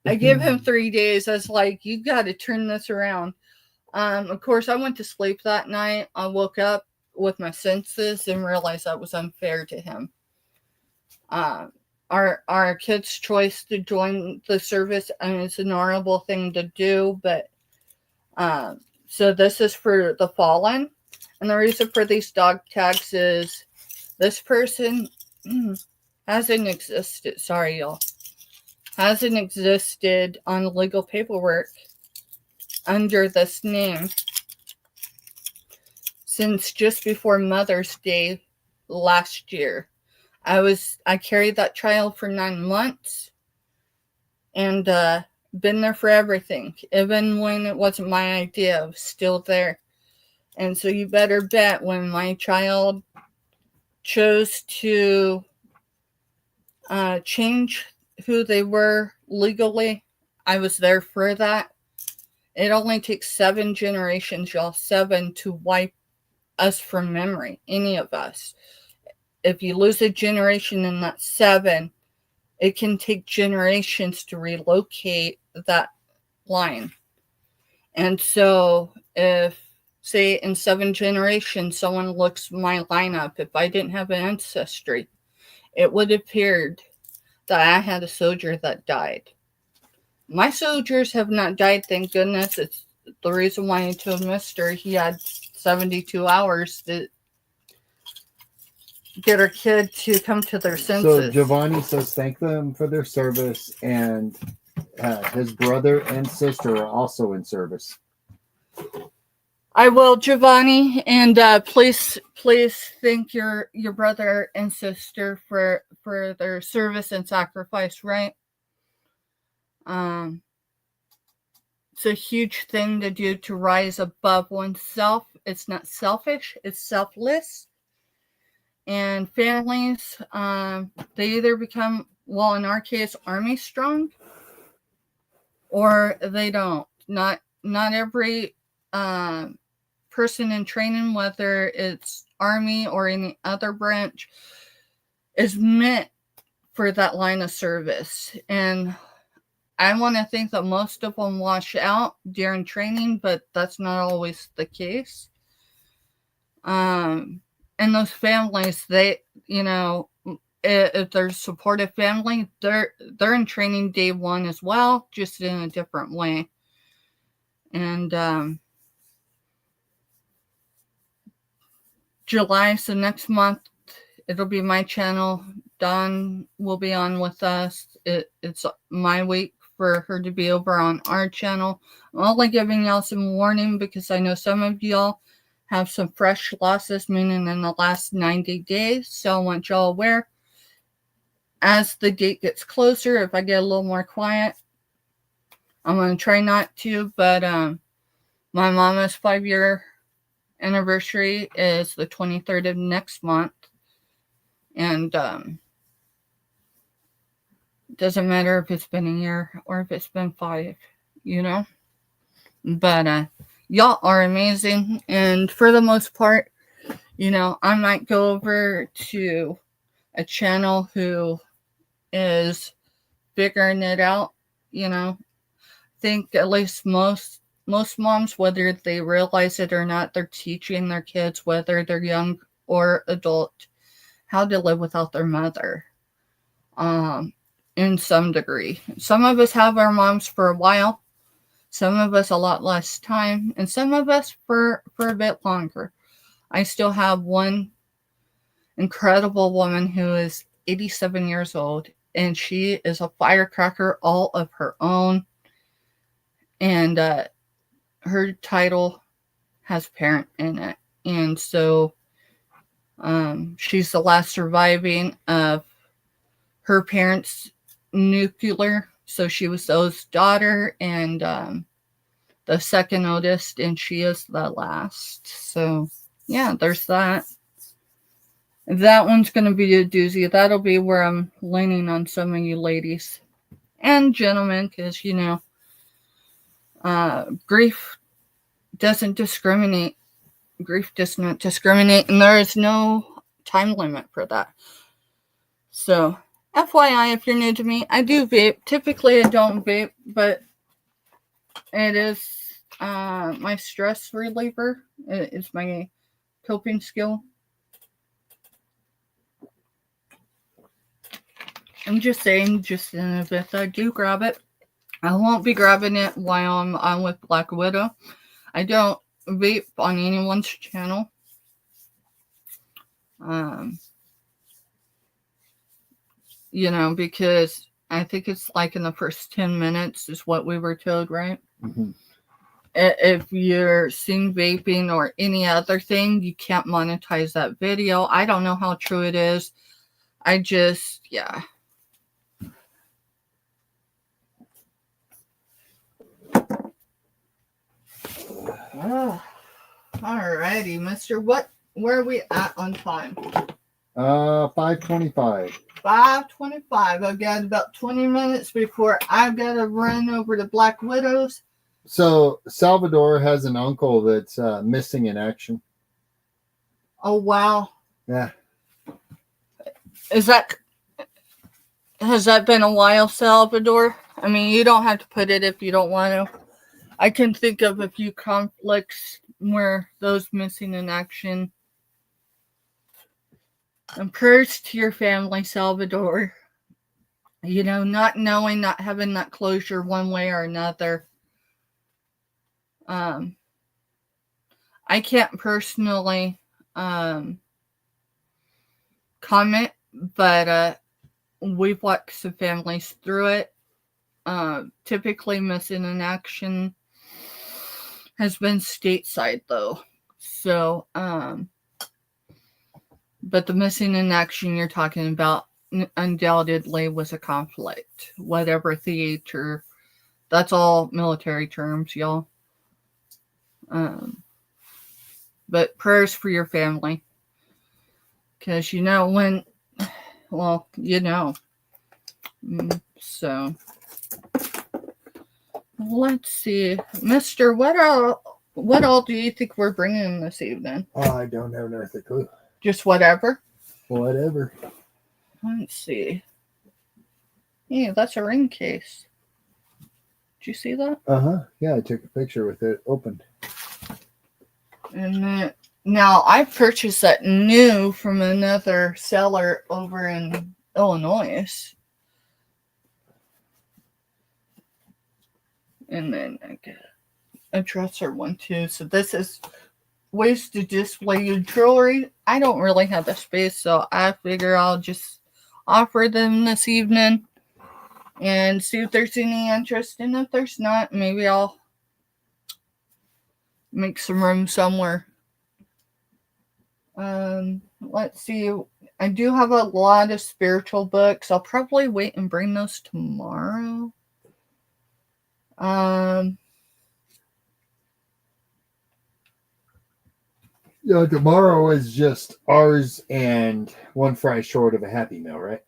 I gave him 3 days. I was like, you got to turn this around. Of course, I went to sleep that night. I woke up with my senses and realized that was unfair to him. Our kid's choice to join the service, and it's an honorable thing to do, but so this is for the fallen. And the reason for these dog tags is this person hasn't existed. Sorry, y'all. Hasn't existed on legal paperwork under this name since just before Mother's Day last year. I carried that child for 9 months, and Been there for everything. Even when it wasn't my idea, I was still there. And so you better bet when my child chose to change who they were legally, I was there for that. It only takes 7 generations, y'all, 7, to wipe us from memory, any of us. If you lose a generation in that 7, it can take generations to relocate that line. And so if, say, in 7 generations, someone looks my line up, if I didn't have an ancestry, it would have appeared that I had a soldier that died. My soldiers have not died, thank goodness. It's the reason why I told Mister he had 72 hours to get our kid to come to their senses. So Giovanni says thank them for their service, and his brother and sister are also in service. I will, Giovanni, and please thank your brother and sister for their service and sacrifice. Right? It's a huge thing to do, to rise above oneself. It's not selfish; it's selfless. And families, they either become, well, in our case, Army strong, or they don't. Not every person in training, whether it's Army or any other branch, is meant for that line of service. And I want to think that most of them wash out during training, but that's not always the case. And those families, they, if they're a supportive family, they're in training day 1 as well, just in a different way. And July, so next month, it'll be my channel. Dawn will be on with us. It's my week for her to be over on our channel. I'm only giving y'all some warning because I know some of y'all have some fresh losses, meaning in the last 90 days. So I want y'all aware. As the date gets closer, if I get a little more quiet, I'm going to try not to. But my mama's 5-year anniversary is the 23rd of next month. And doesn't matter if it's been a year or if it's been 5, But y'all are amazing. And for the most part, I might go over to a channel who is figuring it out, think at least most moms, whether they realize it or not, they're teaching their kids, whether they're young or adult, how to live without their mother, in some degree. Some of us have our moms for a while, some of us a lot less time, and some of us for a bit longer. I still have one incredible woman who is 87 years old, and she is a firecracker all of her own. And her title has parent in it. And so she's the last surviving of her parents' nuclear. So she was those daughter and the second oldest, and she is the last. So yeah, there's that. That one's going to be a doozy. That'll be where I'm leaning on some of you ladies and gentlemen, because, grief doesn't discriminate. Grief does not discriminate, and there is no time limit for that. So, FYI, if you're new to me, I do vape. Typically, I don't vape, but it is my stress reliever. It's my coping skill. I'm just saying, just in a bit, I do grab it. I won't be grabbing it while I'm on with Black Widow. I don't vape on anyone's channel. Because I think it's like in the first 10 minutes is what we were told, right? Mm-hmm. If you're seeing vaping or any other thing, you can't monetize that video. I don't know how true it is. Yeah. Oh, alrighty, Mister. Where are we at on time? 5:25. 5:25. I've got about 20 minutes before I've got to run over to Black Widows. So Salvador has an uncle that's missing in action. Oh wow. Yeah. Has that been a while, Salvador? I mean, you don't have to put it if you don't want to. I can think of a few conflicts where those missing in action. And prayers to your family, Salvador. You know, not knowing, not having that closure one way or another. I can't personally comment, but we've walked some families through it. Typically missing in action has been stateside though. So, but the missing in action you're talking about undoubtedly was a conflict. Whatever theater, that's all military terms, y'all. But prayers for your family. Because you know when, well, you know. So, let's see. Mister, what all do you think we're bringing this evening? Oh, I don't have no clue. Just whatever? Whatever. Let's see. Yeah, that's a ring case. Did you see that? Yeah, I took a picture with it opened. And then, now I purchased that new from another seller over in Illinois. And then I get a dresser one too. So this is ways to display your jewelry. I don't really have the space, so I figure I'll just offer them this evening and see if there's any interest. And if there's not, maybe I'll make some room somewhere. Let's see. I do have a lot of spiritual books. I'll probably wait and bring those tomorrow. Yeah, tomorrow is just ours and one fry short of a Happy Meal, right?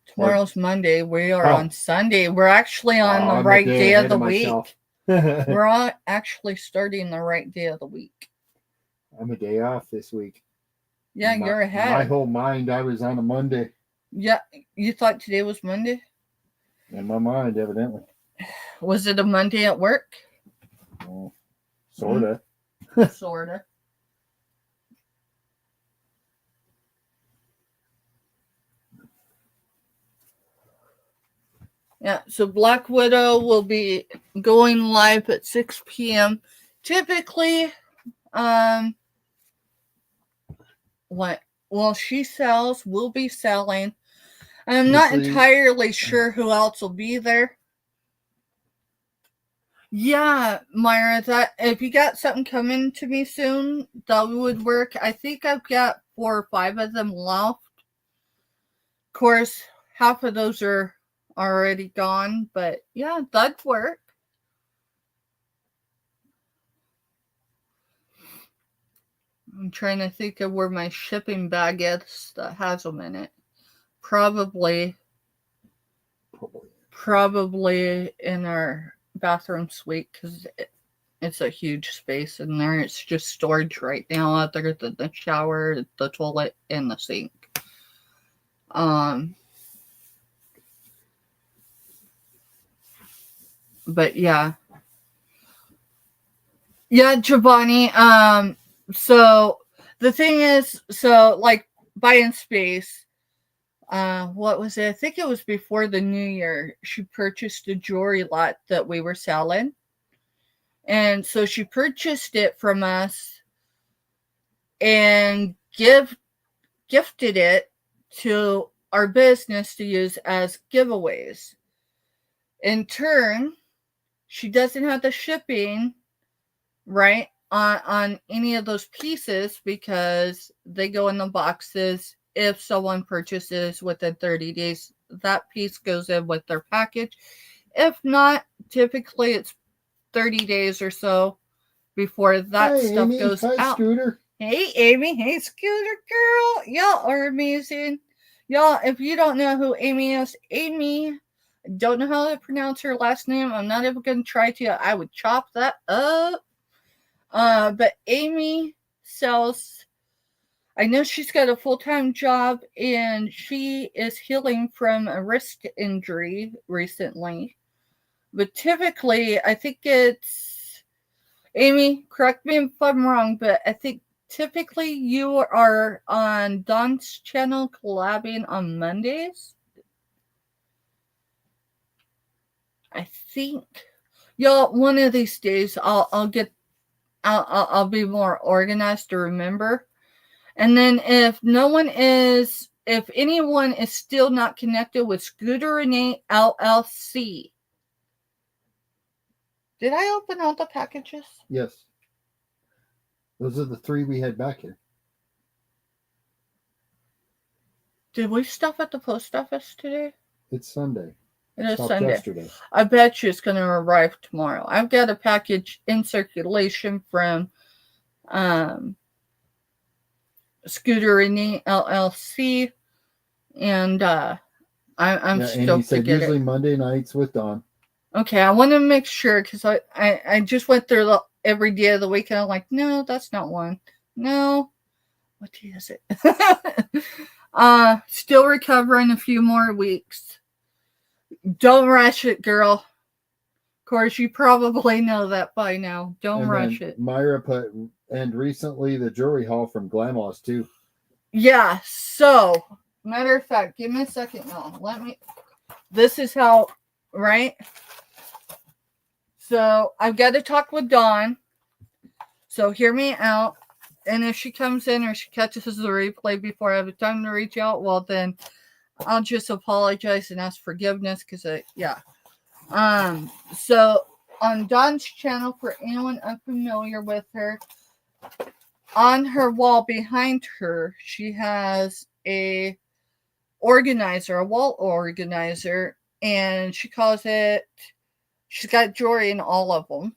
Tomorrow's Monday. We are on Sunday. We're actually on the right day of the week. We're all actually starting the right day of the week. I'm a day off this week. Yeah, you're ahead. My whole mind, I was on a Monday. Yeah, you thought today was Monday? In my mind, evidently. Was it a Monday at work? Well, sorta. Sorta. Yeah, so Black Widow will be going live at 6 p.m. Typically, she sells, we'll be selling. I'm not entirely sure who else will be there. Yeah, Myra, that if you got something coming to me soon, that would work. I think I've got 4 or 5 of them left. Of course, half of those are already gone, but yeah, that'd work. I'm trying to think of where my shipping bag is that has them in it. Probably in our bathroom suite because it's a huge space in there. It's just storage right now other than the shower, the toilet, and the sink. But yeah, Giovanni. So the thing is, like buying space. What was it? I think it was before the new year. She purchased a jewelry lot that we were selling. And so she purchased it from us and gifted it to our business to use as giveaways. In turn, she doesn't have the shipping, right, on any of those pieces because they go in the boxes. If someone purchases within 30 days, that piece goes in with their package. If not, typically it's 30 days or so before that Hi, stuff Amy. goes Hi, out. Scooter. Hey, Amy. Hey, Scooter Girl. Y'all are amazing. Y'all, if you don't know who Amy is, Amy, don't know how to pronounce her last name. I'm not even going to try to. I would chop that up. But Amy sells, I know she's got a full-time job and she is healing from a wrist injury recently. But typically, I think it's, Amy, correct me if I'm wrong, but I think typically you are on Dawn's channel collabing on Mondays. I think, y'all, one of these days I'll be more organized to remember. And then if anyone is still not connected with Scooter Renee LLC, did I open all the packages? Yes. Those are the 3 we had back here. Did we stuff at the post office today? It's Sunday. It is Stopped Sunday. yesterday. I bet you it's going to arrive tomorrow. I've got a package in circulation from Scooter Renee LLC, and I'm Yeah, stoked Amy to said get usually it. Monday nights with Dawn. Okay, I want to make sure because I just went through every day of the week and I'm like, no, that's not one. No, what day is it? Still recovering a few more weeks. Don't rush it, girl. Of course, you probably know that by now. Don't rush it. Myra put, and recently the jewelry haul from Glamloss too. Yeah, so, matter of fact, give me a second now. This is how, right? So, I've got to talk with Dawn. So, hear me out. And if she comes in or she catches the replay before I have time to reach out, well, then I'll just apologize and ask forgiveness because, yeah. So, on Dawn's channel, for anyone unfamiliar with her, on her wall behind her, she has a wall organizer, and she calls it, she's got jewelry in all of them.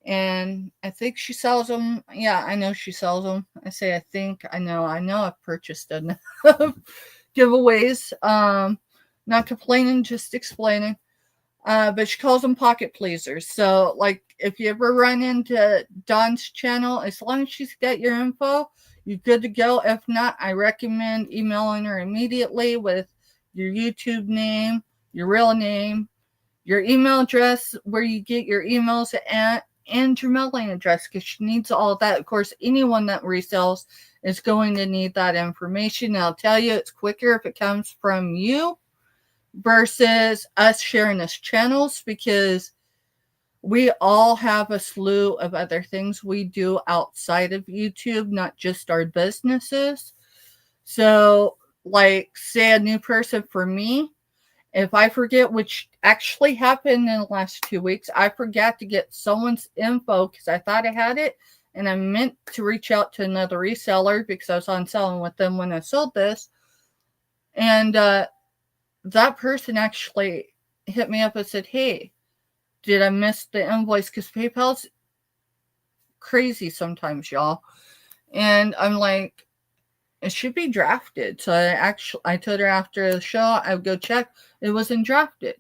And I think she sells them. Yeah, I know she sells them. I say I think. I know I've purchased enough giveaways. Not complaining, just explaining. But she calls them pocket pleasers. So, like, if you ever run into Dawn's channel, as long as she's got your info, you're good to go. If not, I recommend emailing her immediately with your YouTube name, your real name, your email address, where you get your emails at, and your mailing address, because she needs all of that. Of course, anyone that resells is going to need that information. And I'll tell you, it's quicker if it comes from you versus us sharing as channels, because we all have a slew of other things we do outside of YouTube, not just our businesses. So, like, say a new person for me, if I forget, which actually happened in the last 2 weeks, I forgot to get someone's info because I thought I had it, and I meant to reach out to another reseller because I was on selling with them when I sold this. And that person actually hit me up and said, hey, did I miss the invoice? Because PayPal's crazy sometimes, y'all. And I'm like, it should be drafted. So I told her after the show, I would go check. It wasn't drafted.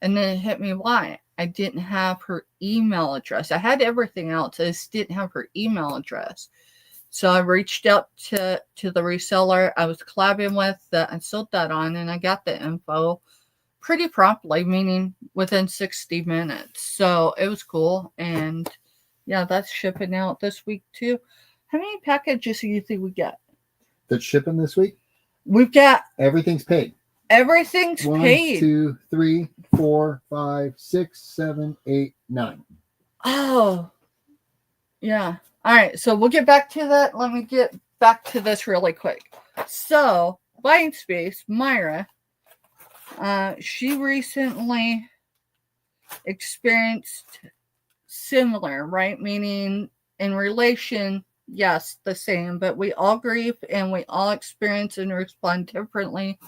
And then it hit me why. I didn't have her email address. I had everything else. I just didn't have her email address. So I reached out to the reseller I was collabing with that I sold that on, and I got the info pretty promptly, meaning within 60 minutes. So it was cool. And yeah, that's shipping out this week too. How many packages do you think we got? That's shipping this week? We've got Everything's paid. everything's 1, paid. 2, 3, 4, 5, 6, 7, 8, 9. Oh, yeah. All right. So we'll get back to that. Let me get back to this really quick. So, Buying Space, Myra, she recently experienced similar, right? Meaning in relation, yes, the same, but we all grieve and we all experience and respond differently,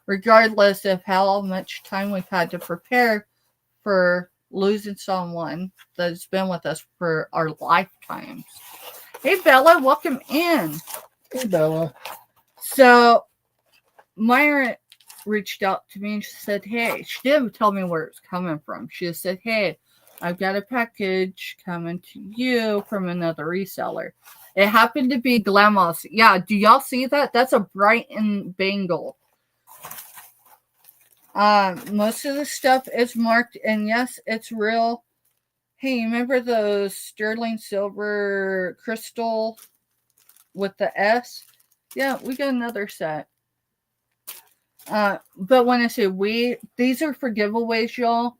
regardless of how much time we've had to prepare for losing someone that's been with us for our lifetimes. Hey, Bella, welcome in. Hey, Bella. So, Myra reached out to me and she said, hey, she didn't tell me where it's coming from. She just said, hey, I've got a package coming to you from another reseller. It happened to be Glamos. Yeah, do y'all see that? That's a Brighton bangle. Most of the stuff is marked, and yes, it's real. Hey, you remember those sterling silver crystal with the S? Yeah, we got another set. But when I say we, these are for giveaways, y'all.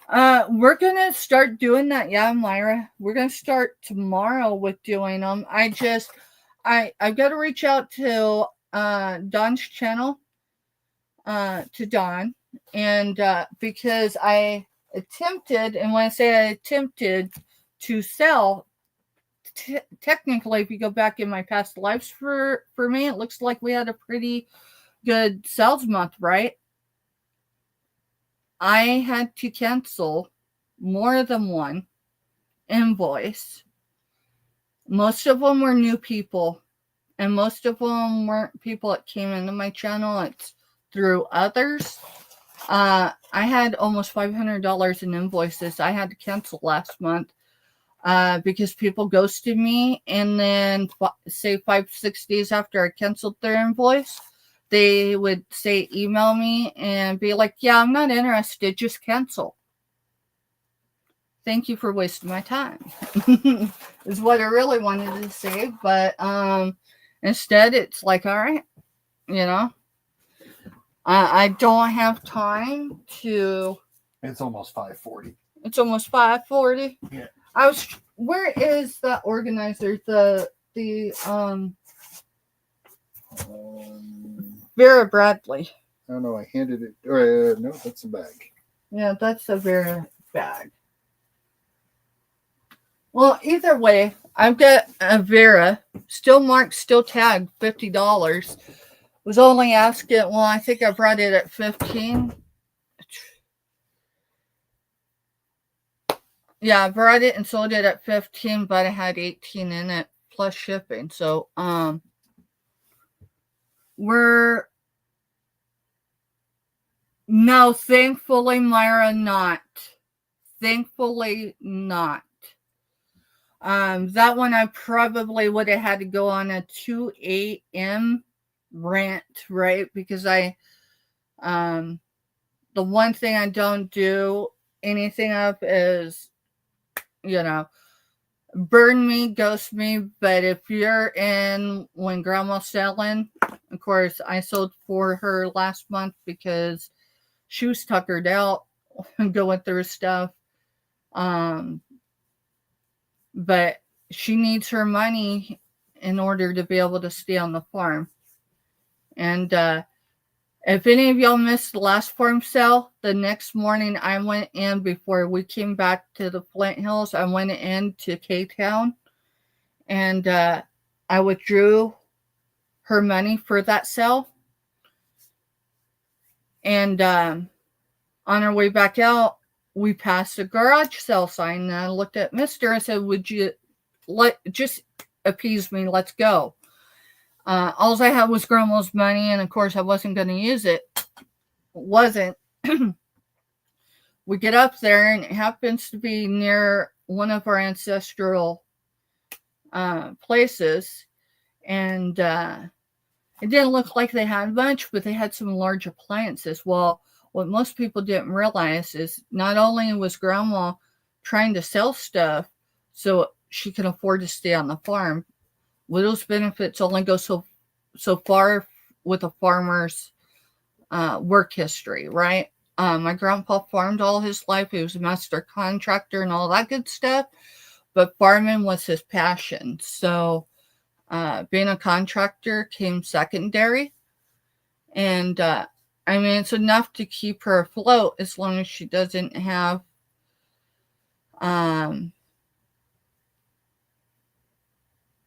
We're gonna start doing that. Yeah, Myra. We're gonna start tomorrow with doing them. I've got to reach out to Don's channel, to Don, and because I attempted, and when I say I attempted to sell, technically, if you go back in my past lives for me, it looks like we had a pretty good sales month, right? I had to cancel more than one invoice. Most of them were new people, and most of them weren't people that came into my channel. It's through others. I had almost $500 in invoices I had to cancel last month because people ghosted me, and then say 5-6 days after I canceled their invoice, they would say email me and be like, yeah, I'm not interested, just cancel. Thank you for wasting my time is what I really wanted to say. But instead it's like, all right, I don't have time to. It's almost 5:40. It's almost 5:40. Yeah. Where is the organizer? The Vera Bradley. I don't know. I handed it. No, that's a bag. Yeah, that's a Vera bag. Well, either way, I've got a Vera, still marked, still tagged, $50. Was only asking, well, I think I brought it at 15. Yeah, I brought it and sold it at 15, but I had 18 in it plus shipping. So, no, thankfully, Myra, not. Thankfully, not. That one I probably would have had to go on a 2 a.m. rant, right? Because the one thing I don't do anything of is, burn me, ghost me. But if you're in when Grandma's selling, of course, I sold for her last month because she was tuckered out going through stuff. But she needs her money in order to be able to stay on the farm. And if any of y'all missed the last farm sale, the next morning I went in before we came back to the Flint Hills. I went into K-Town and I withdrew her money for that sale. And on our way back out, we passed a garage sale sign, and I looked at Mister and said, would you just appease me? Let's go. All I had was Grandma's money, and of course I wasn't going to use it. Wasn't. We get up there, and it happens to be near one of our ancestral places, and it didn't look like they had much, but they had some large appliances. Well, what most people didn't realize is not only was Grandma trying to sell stuff so she can afford to stay on the farm, widow's benefits only go so far with a farmer's work history, right? My grandpa farmed all his life. He was a master contractor and all that good stuff, but farming was his passion. So being a contractor came secondary, and it's enough to keep her afloat as long as she doesn't have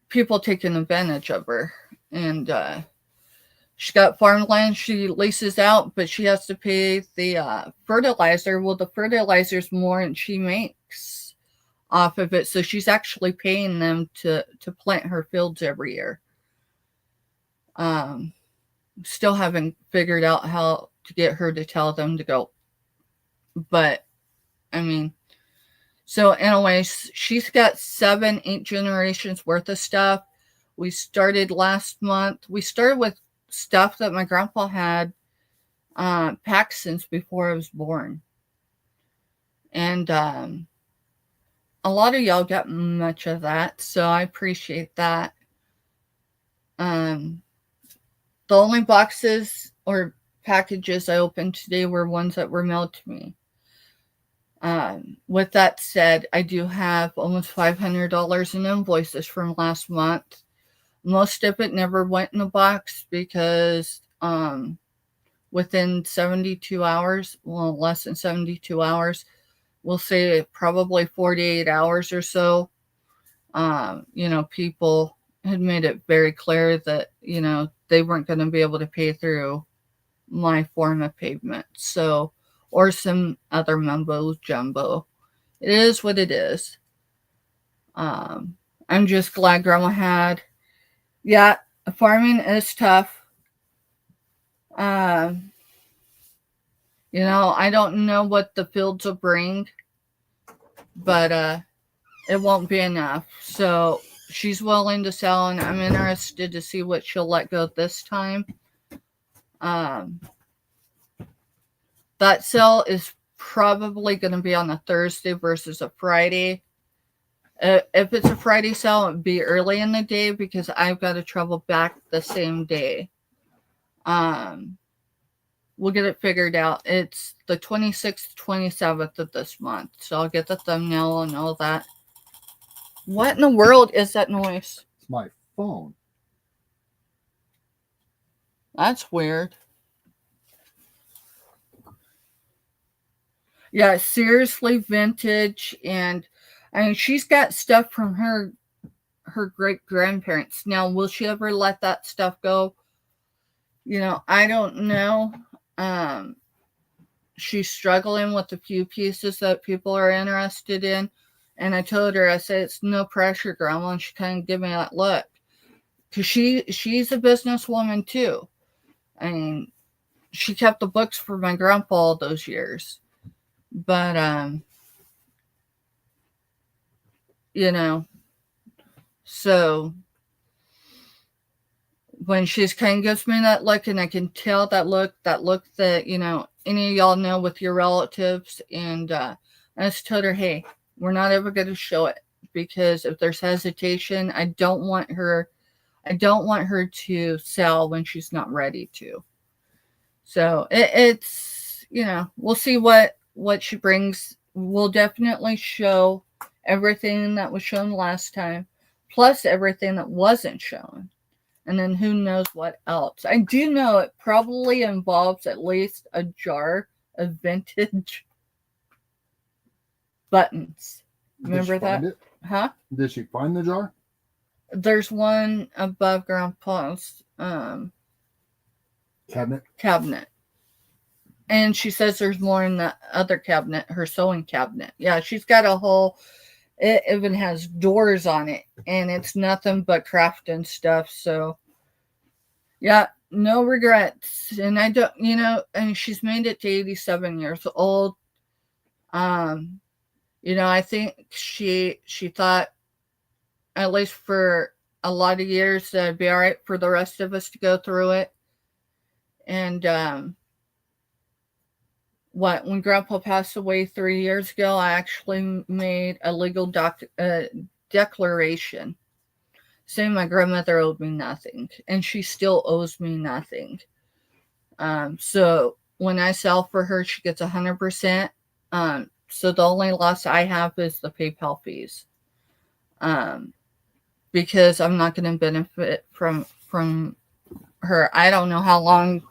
people taking advantage of her. And She got farmland she leases out, but she has to pay the fertilizer. Well, the fertilizer's more and she makes off of it. So she's actually paying them to plant her fields every year. Still haven't figured out how to get her to tell them to go. But, I mean, so anyways, she's got 7-8 generations worth of stuff. We started last month. We started with stuff that my grandpa had packed since before I was born. And a lot of y'all got much of that, so I appreciate that. The only boxes or packages I opened today were ones that were mailed to me. With that said, I do have almost $500 in invoices from last month. Most of it never went in the box because within 72 hours, well, less than 72 hours, we'll say probably 48 hours or so, people had made it very clear that, they weren't going to be able to pay through my form of payment. So, or some other mumbo jumbo. It is what it is. I'm just glad Grandma had. Yeah, farming is tough. I don't know what the fields will bring, but it won't be enough. So she's willing to sell, and I'm interested to see what she'll let go this time. That sale is probably going to be on a Thursday versus a Friday. If it's a Friday sale, it would be early in the day because I've got to travel back the same day. We'll get it figured out. It's the 26th, 27th of this month. So I'll get the thumbnail and all that. What in the world is that noise? It's my phone. That's weird. Yeah, seriously vintage. And I mean, she's got stuff from her great grandparents. Now, will she ever let that stuff go? I don't know. She's struggling with a few pieces that people are interested in. And I told her, I said, it's no pressure, Grandma. And she kind of gave me that look. Because she's a businesswoman, too. I mean, she kept the books for my grandpa all those years. But, so when she's kind of gives me that look, and I can tell that look that, any of y'all know with your relatives. And I just told her, hey, we're not ever going to show it because if there's hesitation, I don't want her to sell when she's not ready to. So it's, we'll see what she brings. We'll definitely show everything that was shown last time, plus everything that wasn't shown. And then who knows what else. I do know it probably involves at least a jar of vintage buttons. Remember that? It? Huh? Did she find the jar? There's one above Grandpa's cabinet. And she says there's more in the other cabinet, her sewing cabinet. Yeah, she's got a whole, it even has doors on it. And it's nothing but crafting stuff. So, yeah, no regrets. And I don't, and she's made it to 87 years old. I think she thought, at least for a lot of years, that it'd be all right for the rest of us to go through it. And when Grandpa passed away 3 years ago, I actually made a legal declaration saying my grandmother owed me nothing, and she still owes me nothing. So when I sell for her, she gets 100%. So the only loss I have is the PayPal fees. Because I'm not going to benefit from her. I don't know how long,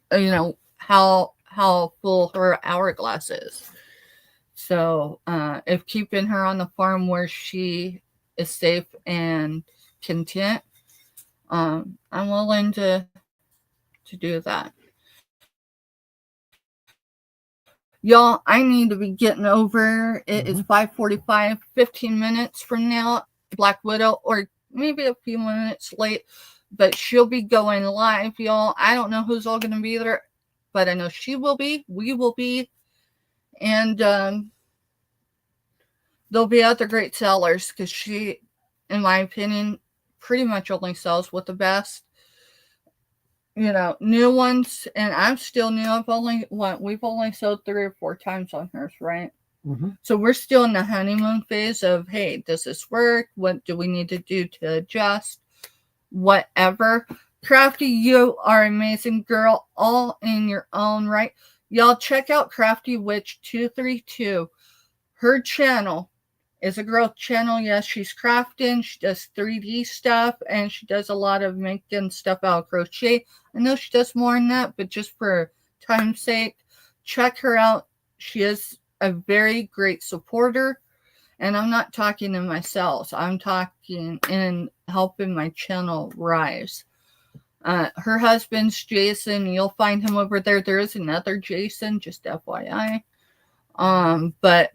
how full her hourglass is. So if keeping her on the farm where she is safe and content, I'm willing to to do that. Y'all, I need to be getting over. It is 5:45, 15 minutes from now. Black Widow, or maybe a few minutes late, but she'll be going live, y'all. I don't know who's all going to be there, but I know she will be. We will be. And there'll be other great sellers because she, in my opinion, pretty much only sells with the best. You know, new ones, and I'm still new. We've only sold 3 or 4 times on hers, right? So we're still in the honeymoon phase of, hey, does this work? What do we need to do to adjust? Whatever. Crafty, you are amazing, girl, all in your own right. Y'all check out Crafty Witch 232. Her channel is a growth channel. Yes, she's crafting. She does 3D stuff, and she does a lot of making stuff out of crochet. I know she does more than that, but just for time's sake, check her out. She is a very great supporter, and I'm not talking in my sales. I'm talking in helping my channel rise. Her husband's Jason. You'll find him over there. There is another Jason, just FYI. But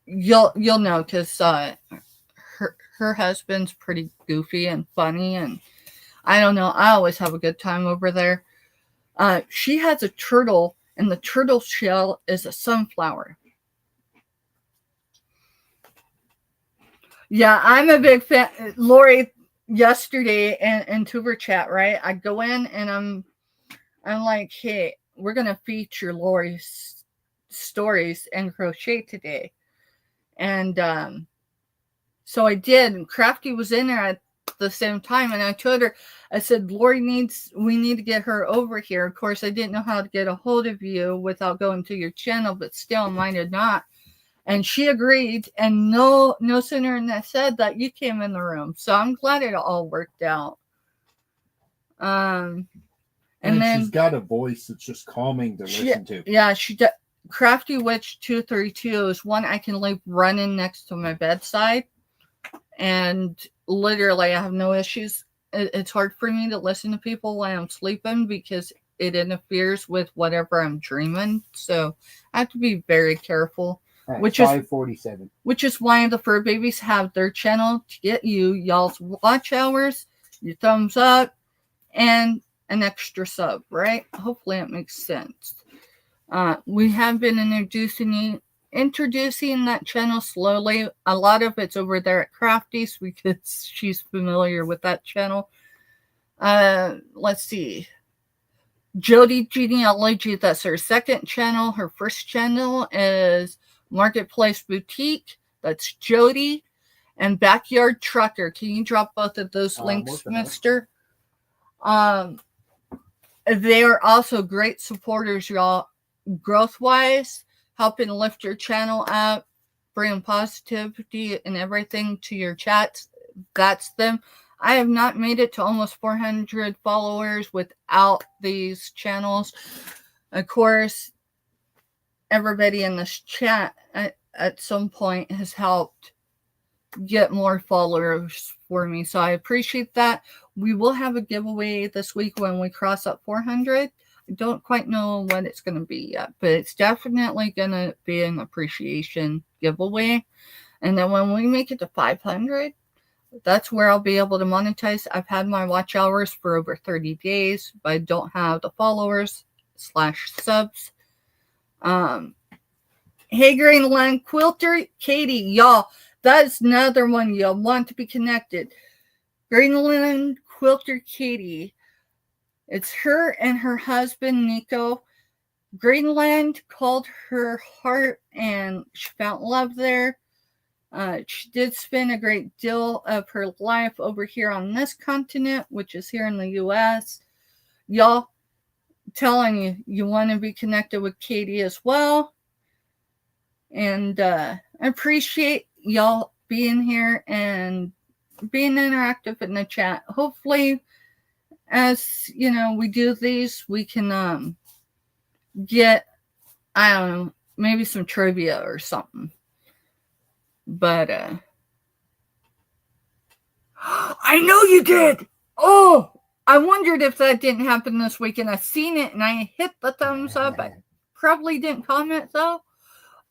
you'll know because her husband's pretty goofy and funny, and I don't know. I always have a good time over there. She has a turtle, and the turtle shell is a sunflower. Yeah, I'm a big fan. Lori, yesterday in Tuber chat, right? I go in and I'm like, hey, we're gonna feature Lori's stories and crochet today. And so I did, and Crafty was in there at the same time, and I told her, I said, we need to get her over here. Of course, I didn't know how to get a hold of you without going to your channel, but still, mine did not. And she agreed, and no sooner than I said that, you came in the room. So I'm glad it all worked out. And then she's got a voice that's just calming to listen to. Yeah, she does. Crafty Witch 232 is one I can leave running next to my bedside, and literally I have no issues. It's hard for me to listen to people while I'm sleeping because it interferes with whatever I'm dreaming. So I have to be very careful. Which is 5:47. Which is why the fur babies have their channel to get y'all's watch hours, your thumbs up, and an extra sub, right? Hopefully it makes sense. We have been introducing that channel slowly. A lot of it's over there at Crafty's because she's familiar with that channel. Let's see. Jody Genealogy, that's her second channel. Her first channel is Marketplace Boutique. That's Jody. And Backyard Trucker. Can you drop both of those links, mister? They are also great supporters, y'all. Growth-wise, helping lift your channel up, bringing positivity and everything to your chats. That's them. I have not made it to almost 400 followers without these channels. Of course, everybody in this chat at some point has helped get more followers for me. So I appreciate that. We will have a giveaway this week when we cross up 400. I don't quite know what it's going to be yet, but it's definitely going to be an appreciation giveaway. And then when we make it to 500, that's where I'll be able to monetize. I've had my watch hours for over 30 days, but I don't have the followers/subs. Hey, Greenland Quilter, Katie, y'all, that's another one you'll want to be connected. Greenland Quilter Katie. It's her and her husband, Nico. Greenland called her heart, and she found love there. She did spend a great deal of her life over here on this continent, which is here in the U.S. Y'all, telling you, you want to be connected with Katie as well. And I appreciate y'all being here and being interactive in the chat. Hopefully, as you know, we do these, we can get, I don't know, maybe some trivia or something. But I know you did. Oh, I wondered if that didn't happen this weekend. I seen it and I hit the thumbs up. I probably didn't comment though.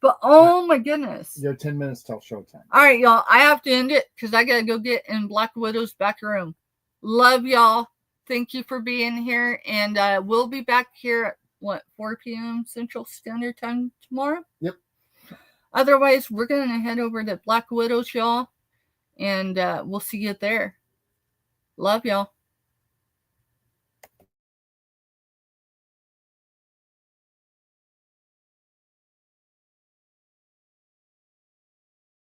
But oh my goodness. You have 10 minutes till showtime. All right, y'all. I have to end it because I got to go get in Black Widow's back room. Love y'all. Thank you for being here. And we'll be back here at 4 p.m. Central Standard Time tomorrow? Yep. Otherwise, we're going to head over to Black Widow's, y'all. And we'll see you there. Love y'all.